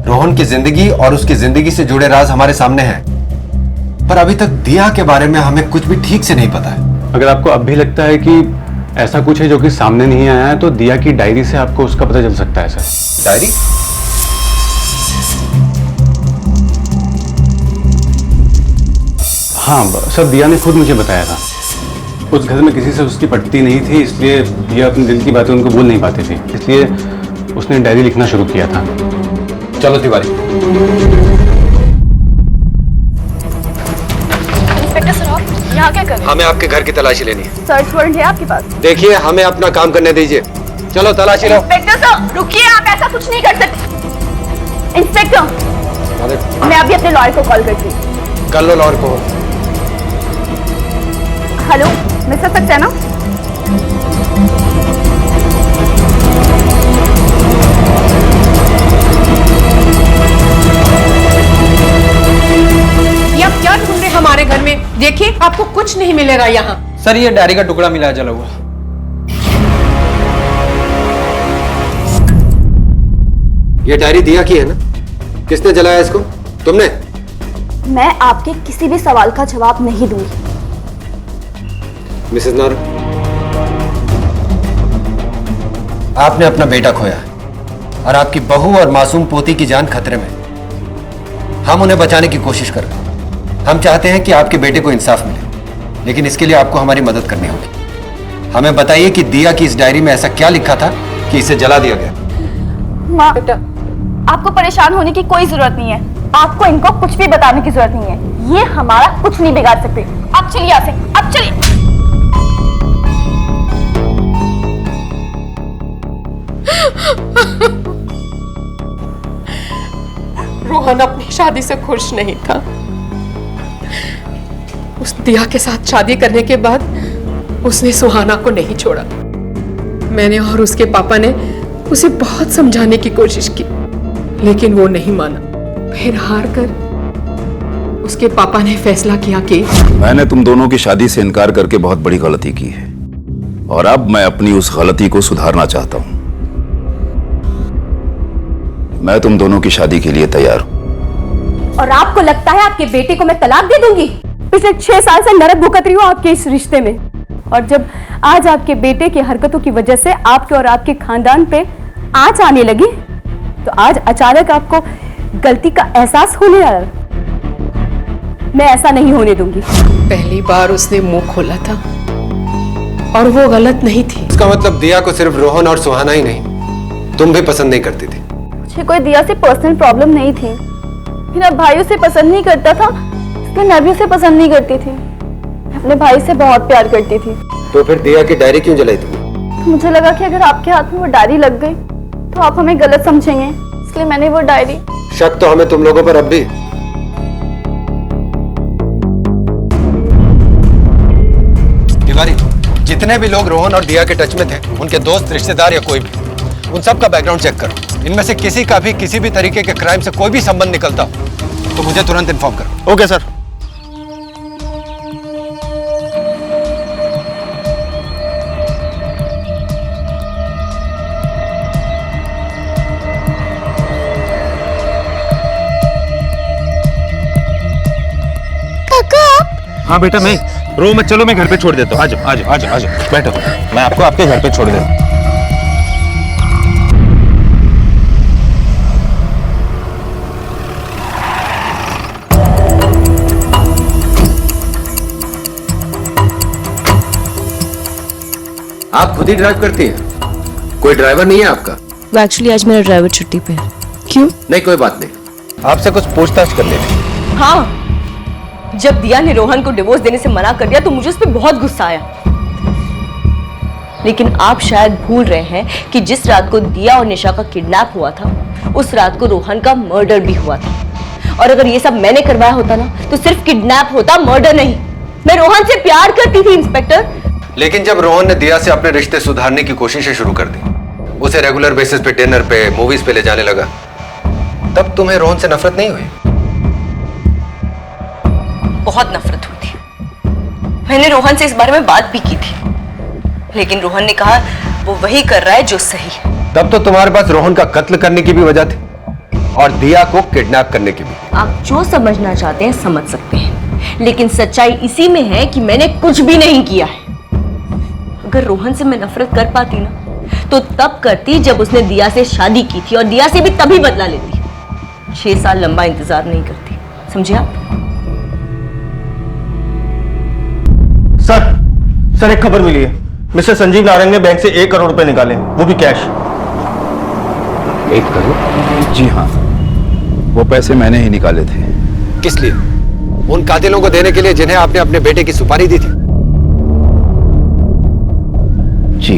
रोहन की जिंदगी और उसकी जिंदगी से जुड़े राज हमारे सामने हैं, पर अभी तक दिया के बारे में हमें कुछ भी ठीक से नहीं पता है। अगर आपको अब भी लगता है कि ऐसा कुछ है जो कि सामने नहीं आया है, तो दिया की डायरी से आपको उसका पता चल सकता है सर। डायरी? हाँ सर, दिया ने खुद मुझे बताया था। उस घर में किसी से उसकी पटती नहीं थी, इसलिए दिया अपने दिल की बातें उनको बोल नहीं पाती थी, इसलिए उसने डायरी लिखना शुरू किया था। चलो तिवारी। इंस्पेक्टर साहब, यहाँ क्या कर रहे हैं? हमें आपके घर की तलाशी लेनी है। सर्च वारंट है आपके पास? देखिए, हमें अपना काम करने दीजिए। चलो तलाशी लो। इंस्पेक्टर साहब रुकिए, आप ऐसा कुछ नहीं कर सकते। इंस्पेक्टर, मैं अभी अपने लॉयर को कॉल करती हूँ। कर लो लॉयर को। हेलो मिस्टर सक्सेना, ये आप क्या ढूंढ रहे हमारे घर में? देखिए, आपको कुछ नहीं मिलेगा यहाँ। सर, ये डायरी का टुकड़ा मिला है जला हुआ। ये डायरी दिया की है ना? किसने जलाया इसको? तुमने? मैं आपके किसी भी सवाल का जवाब नहीं दूंगी। मिसेस नारंग, आपने अपना बेटा खोया और आपकी बहू और मासूम पोती की जान खतरे में। हम उन्हें बचाने की कोशिश कर रहे हैं। हम चाहते हैं कि आपके बेटे को इंसाफ मिले, लेकिन इसके लिए आपको हमारी मदद करनी होगी। हमें बताइए कि दिया की इस डायरी में ऐसा क्या लिखा था कि इसे जला दिया गया? माँ, आपको परेशान होने की कोई जरूरत नहीं है। आपको इनको कुछ भी बताने की जरूरत नहीं है। ये हमारा कुछ नहीं बिगाड़ सकते। आप चलिए यहाँ से, आप चलिए। रोहन अपनी शादी से खुश नहीं था। उस दिया के साथ शादी करने के बाद उसने सुहाना को नहीं छोड़ा। मैंने और उसके पापा ने उसे बहुत समझाने की कोशिश की, लेकिन वो नहीं माना। फिर हार कर उसके पापा ने फैसला किया कि मैंने तुम दोनों की शादी से इनकार करके बहुत बड़ी गलती की है और अब मैं अपनी उस गलती को सुधारना चाहता हूं। मैं तुम दोनों की शादी के लिए तैयार हूं। और आपको लगता है आपके बेटे को मैं तलाक दे दूंगी? पिछले 6 साल से नरक भुगत रही हूँ आपके इस रिश्ते में, और जब आज आपके बेटे की हरकतों की वजह से आपके और आपके खानदान पे आंच आने लगी, तो आज अचानक आपको गलती का एहसास होने लगा। मैं ऐसा नहीं होने दूंगी। पहली बार उसने मुंह खोला था और वो गलत नहीं थी। इसका मतलब दिया को सिर्फ रोहन और सुहाना ही नहीं, तुम भी पसंद नहीं करती थी। मुझे कोई दिया से पर्सनल प्रॉब्लम नहीं थी। मेरा भाई उसे पसंद नहीं करता था, इसलिए मैं भी उसे पसंद नहीं करती थी। मैं अपने भाई से बहुत प्यार करती थी। तो फिर दिया की डायरी क्यों जलाई तुमने? तो मुझे लगा कि अगर आपके हाथ में वो डायरी लग गई तो आप हमें गलत समझेंगे, इसलिए मैंने वो डायरी। शक तो हमें तुम लोगों पर अब भी। तिवारी, जितने भी लोग रोहन और दिया के टच में थे, उनके दोस्त, रिश्तेदार या कोई भी, उन सब का बैकग्राउंड चेक करो। इनमें से किसी का भी किसी भी तरीके के क्राइम से कोई भी संबंध निकलता हो तो मुझे तुरंत इन्फॉर्म करो। Okay sir. हाँ बेटा, मैं रो मत, चलो मैं घर पे छोड़ देता हूँ। आजो आजो आजो आजो, बैठो, मैं आपको आपके घर पे छोड़ देता हूँ। आप खुद ही ड्राइव करती हैं? कोई ड्राइवर नहीं है आपका? वो एक्चुअली आज मेरा ड्राइवर छुट्टी पे है। क्यों? नहीं, कोई बात नहीं। आपसे कुछ पूछताछ कर लेते। हाँ, जब दिया ने रोहन को डिवोर्स देने से मना कर दिया तो मुझे उस पर बहुत गुस्सा आया। लेकिन आप शायद भूल रहे हैं कि जिस रात को दिया और निशा का किडनैप हुआ था, उस रात को रोहन का मर्डर भी हुआ था। और अगर ये सब मैंने करवाया होता ना, तो सिर्फ किडनैप होता, मर्डर नहीं। मैं रोहन से प्यार करती थी इंस्पेक्टर। लेकिन जब रोहन ने दिया से अपने रिश्ते सुधारने की कोशिशें शुरू कर दी, उसे रेगुलर बेसिस पे डिनर पे, मूवीज पे ले जाने लगा, तब तुम्हें रोहन से नफरत नहीं हुई? बहुत नफरत हुई थी। मैंने रोहन से इस बारे में बात भी की थी, लेकिन रोहन ने कहा वो वही कर रहा है जो सही है। तब तो तुम्हारे पास रोहन का कत्ल करने की भी वजह थी और दिया को किडनैप करने की भी। आप जो समझना चाहते हैं समझ सकते हैं, लेकिन सच्चाई इसी में है कि मैंने कुछ भी नहीं किया है। अगर रोहन से मैं नफरत कर पाती ना, तो तब करती जब उसने दिया से शादी की थी, और दिया से भी तभी बदला लेती। 6 साल लंबा इंतजार नहीं करती, समझे आप? सर एक खबर मिली है। मिस्टर संजीव नारंग ने बैंक से 1 करोड़ रुपए निकाले, वो भी कैश। 1 करोड़? जी हाँ, वो पैसे मैंने ही निकाले थे। किस लिए? उन कातिलों को देने के लिए जिन्हें आपने अपने बेटे की सुपारी दी थी? जी,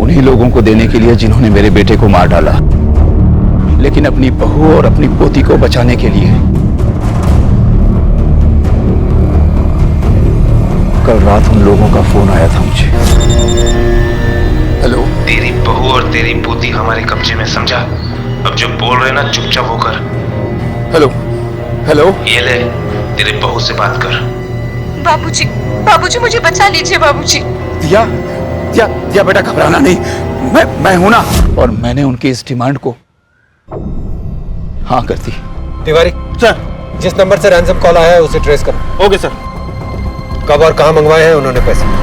उन्हीं लोगों को देने के लिए जिन्होंने मेरे बेटे को मार डाला, लेकिन अपनी बहू और अपनी पोती को बचाने के लिए। कल रात उन लोगों का फोन आया था मुझे। हेलो। तेरी बहू और तेरी पोती हमारे कब्जे में, समझा? अब जो बोल रहे ना चुपचाप वो कर। Hello hello. ये ले, तेरे बहू से बात कर। बाबूजी, बाबूजी मुझे बचा लीजिए बाबूजी। दिया बेटा, घबराना नहीं, मैं हूं ना। और मैंने उनकी इस डिमांड को हाँ कर दी। तिवारी सर, जिस नंबर से रैंसम कॉल आया है उसे ट्रेस करो। Okay sir. कब और कहां मंगवाए हैं उन्होंने पैसे?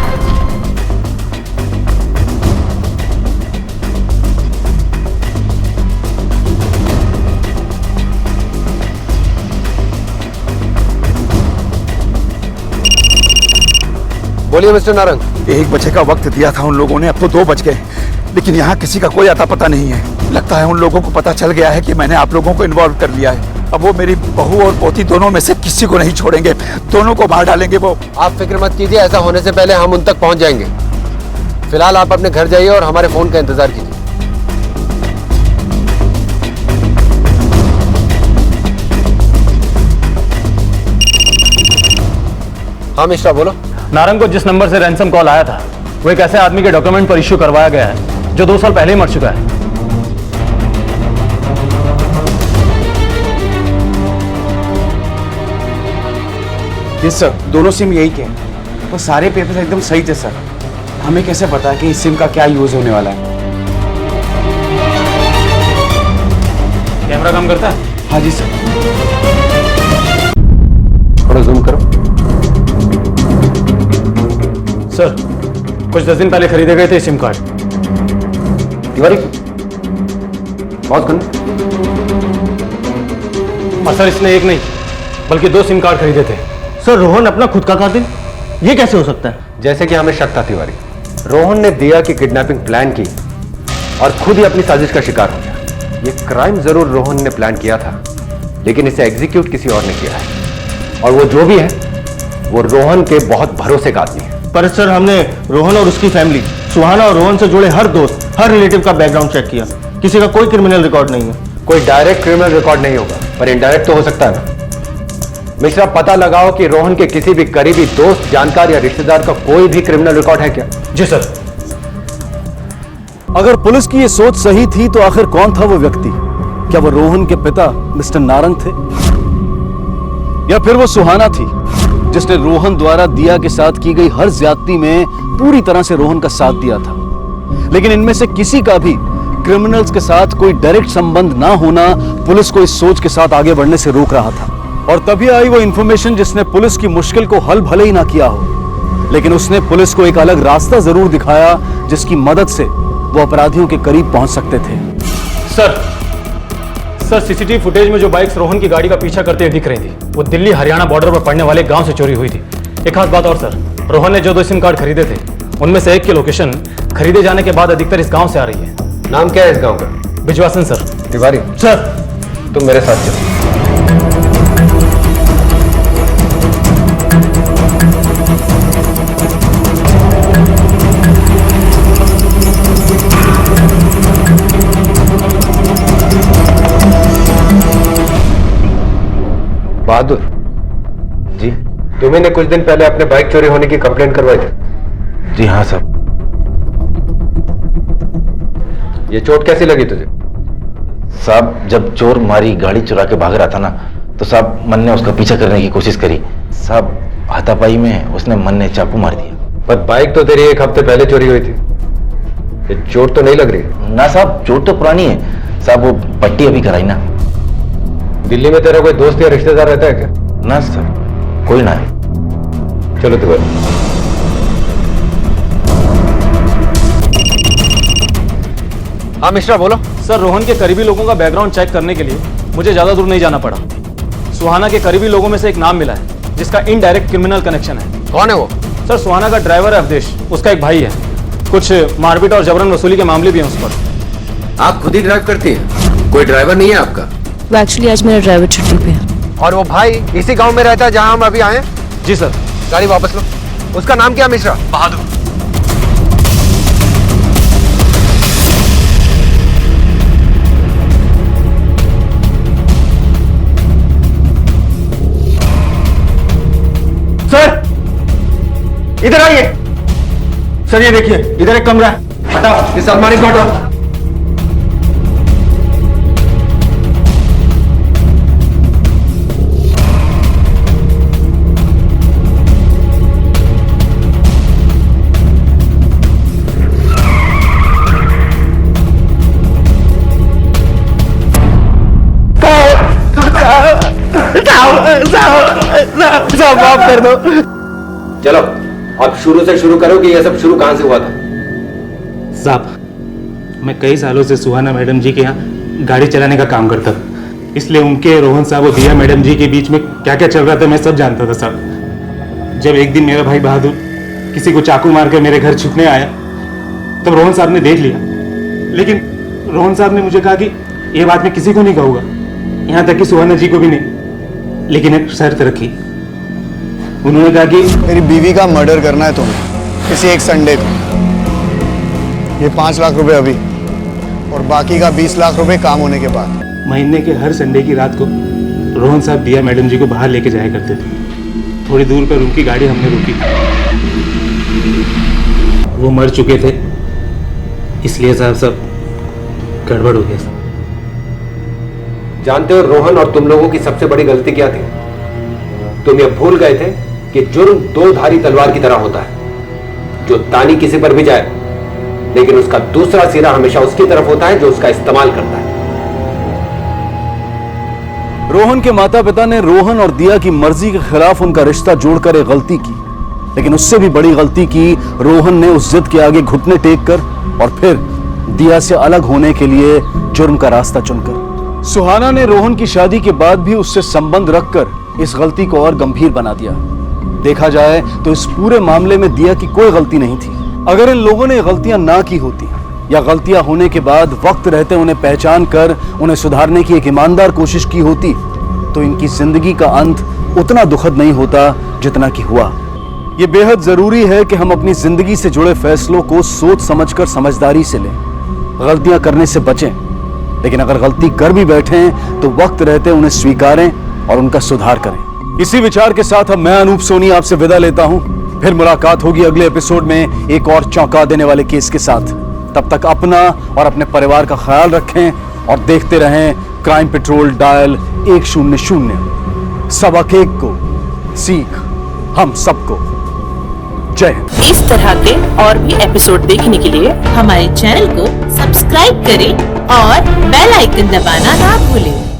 बोलिए मिस्टर नारंग। 1 बजे का वक्त दिया था उन लोगों ने, अब तो 2 बज गए, लेकिन यहाँ किसी का कोई अता पता नहीं है। लगता है उन लोगों को पता चल गया है कि मैंने आप लोगों को इन्वॉल्व कर लिया है। अब वो मेरी बहू और पोती दोनों में से किसी को नहीं छोड़ेंगे, दोनों को मार डालेंगे वो। आप फिक्र मत कीजिए, ऐसा होने से पहले हम उन तक पहुंच जाएंगे। फिलहाल आप अपने घर जाइए और हमारे फोन का इंतजार कीजिए। हाँ मिश्रा बोलो। नारंग को जिस नंबर से रैंसम कॉल आया था वो एक ऐसे आदमी के डॉक्यूमेंट पर इश्यू करवाया गया है जो 2 साल पहले ही मर चुका है। यस सर, दोनों सिम यही के हैं। वो सारे पेपर्स एकदम सही थे सर। हमें कैसे पता कि इस सिम का क्या यूज होने वाला है? कैमरा काम करता है? हाँ जी सर। थोड़ा जूम करो। सर, कुछ 10 दिन पहले खरीदे गए थे सिम कार्ड। तिवारी बहुत कन। और सर इसने एक नहीं बल्कि 2 सिम कार्ड खरीदे थे। सर रोहन अपना खुद का कातिल, ये कैसे हो सकता है? जैसे कि हमें शक था तिवारी, रोहन ने दिया की किडनैपिंग प्लान की और खुद ही अपनी साजिश का शिकार हो गया। ये क्राइम जरूर रोहन ने प्लान किया था, लेकिन इसे एग्जीक्यूट किसी और ने किया है। और वो जो भी है वो रोहन के बहुत भरोसे का आदमी है। पर सर हमने रोहन और उसकी फैमिली, सुहाना और रोहन से जुड़े हर दोस्त, हर रिलेटिव का बैकग्राउंड चेक किया। किसी का कोई क्रिमिनल रिकॉर्ड नहीं है। कोई डायरेक्ट क्रिमिनल रिकॉर्ड नहीं होगा, पर इनडायरेक्ट तो हो सकता है ना। मिश्रा, पता लगाओ कि रोहन के किसी भी करीबी दोस्त, जानकार या रिश्तेदार का कोई भी क्रिमिनल रिकॉर्ड है क्या? जी सर। अगर पुलिस की ये सोच सही थी तो आखिर कौन था वो व्यक्ति? क्या वो रोहन के पिता मिस्टर नारंग थे, या फिर वो सुहाना थी जिसने रोहन द्वारा दिया के साथ की गई हर ज्यादती में पूरी तरह से रोहन का साथ दिया था? लेकिन इनमें से किसी का भी क्रिमिनल्स के साथ कोई डायरेक्ट संबंध ना होना पुलिस को इस सोच के साथ आगे बढ़ने से रोक रहा था। और तभी आई वो इंफॉर्मेशन जिसने पुलिस की मुश्किल को हल भले ही ना किया हो, लेकिन उसने पुलिस को एक अलग रास्ता जरूर दिखाया जिसकी मदद से वो अपराधियों के करीब पहुंच सकते थे। सर सीसीटीवी फुटेज में जो बाइक्स रोहन की गाड़ी का पीछा करते हुए दिख रही थी वो दिल्ली हरियाणा बॉर्डर पर पड़ने वाले गांव से चोरी हुई थी। एक खास बात और सर, रोहन ने जो 2 सिम कार्ड खरीदे थे उनमें से एक की लोकेशन खरीदे जाने के बाद अधिकतर इस गांव से आ रही है। नाम क्या है इस गांव का? बिजवासन सर। तिवारी सर, तुम मेरे साथ चलो। बहादुर जी, तुम्ही ने कुछ दिन पहले अपने बाइक चोरी होने की कंप्लेंट करवाई थी। जी हाँ साहब। ये चोट कैसी लगी तुझे? साहब, जब चोर मारी गाड़ी चुरा के भाग रहा था ना, तो साहब मन ने उसका पीछा करने की कोशिश करी। साहब हाथापाई में उसने मन ने चाकू मार दिया। पर बाइक तो तेरी 1 हफ्ते पहले चोरी हुई थी, ये चोट तो नहीं लग रही? ना साहब, चोट तो पुरानी है साहब, वो पट्टी अभी कराई ना। दिल्ली में तेरा कोई दोस्त या रिश्तेदार रहता है क्या? ना सर, कोई ना है। चलो तिवारी। हाँ मिश्रा बोलो। सर, रोहन के करीबी लोगों का बैकग्राउंड चेक करने के लिए मुझे ज्यादा दूर नहीं जाना पड़ा। सुहाना के करीबी लोगों में से एक नाम मिला है जिसका इनडायरेक्ट क्रिमिनल कनेक्शन है। कौन है वो? सर, सुहाना का ड्राइवर है अवधेश, उसका एक भाई है। कुछ मारपीट और जबरन वसूली के मामले भी हैं उस पर। आप खुद ही ड्राइव करती हैं? कोई ड्राइवर नहीं है आपका? एक्चुअली आज मेरा ड्राइवर छुट्टी पे है। और वो भाई इसी गांव में रहता है जहां हम अभी आए? जी सर। गाड़ी वापस लो। उसका नाम क्या मिश्रा? बहादुर। सर इधर आइए। सर ये देखिए, इधर एक कमरा है। हटाओ इस अलमारी को हटाओ। साहब माफ कर दो। चलो अब शुरू से शुरू करो कि ये सब शुरू कहां से हुआ था। साहब, मैं कई सालों से सुहाना मैडम जी के यहाँ गाड़ी चलाने का काम करता था, इसलिए उनके, रोहन साहब और दिया मैडम जी के बीच में क्या क्या चल रहा था मैं सब जानता था साहब। जब एक दिन मेरा भाई बहादुर किसी को चाकू मार कर मेरे घर छुपने आया तब रोहन साहब ने देख लिया, लेकिन रोहन साहब ने मुझे कहा कि यह बात मैं किसी को नहीं कहूँगा, यहाँ तक कि सुहाना जी को भी नहीं, लेकिन एक शर्त रखी। उन्होंने कहा कि मेरी बीवी का मर्डर करना है तुम्हें किसी एक संडे को। ये 5 लाख रुपए अभी और बाकी का 20 लाख रुपए काम होने के बाद। महीने के हर संडे की रात को रोहन साहब दिया मैडम जी को बाहर लेके जाया करते थे। थोड़ी दूर पर उनकी गाड़ी हमने रोकी, वो मर चुके थे, इसलिए साहब सब गड़बड़ हो गया। जानते हो रोहन और तुम लोगों की सबसे बड़ी गलती क्या थी? तुम ये भूल गए थे कि जुर्म 2 धारी तलवार की तरह होता है। जो तानी किसी पर भी जाए, लेकिन उसका दूसरा सिरा हमेशा उसकी तरफ होता है जो उसका इस्तेमाल करता है। रोहन के माता पिता ने रोहन और दिया की मर्जी के खिलाफ उनका रिश्ता जोड़कर एक गलती की, लेकिन उससे भी बड़ी गलती की रोहन ने उस जिद के आगे घुटने टेक कर और फिर दिया से अलग होने के लिए जुर्म का रास्ता चुनकर। सुहाना ने रोहन की शादी के बाद भी उससे संबंध रखकर इस गलती को और गंभीर बना दिया। देखा जाए तो इस पूरे मामले में दिया की कोई गलती नहीं थी। अगर इन लोगों ने गलतियां ना की होती या गलतियां होने के बाद वक्त रहते उन्हें पहचान कर उन्हें सुधारने की एक ईमानदार कोशिश की होती तो इनकी जिंदगी का अंत उतना दुखद नहीं होता जितना कि हुआ। यह बेहद जरूरी है कि हम अपनी जिंदगी से जुड़े फैसलों को सोच समझकर समझदारी से लें, गलतियां करने से बचें, लेकिन अगर गलती कर भी बैठें तो वक्त रहते उन्हें स्वीकारें और उनका सुधार करें। इसी विचार के साथ अब मैं अनूप सोनी आपसे विदा लेता हूं। फिर मुलाकात होगी अगले एपिसोड में एक और चौंका देने वाले केस के साथ। तब तक अपना और अपने परिवार का ख्याल रखें और देखते रहें क्राइम पेट्रोल डायल 100। सबक एक को सीख हम सबको। जय हिंद। इस तरह के और भी एपिसोड देखने के लिए हमारे चैनल को सब्सक्राइब करें और बेल आइकन दबाना ना भूलें।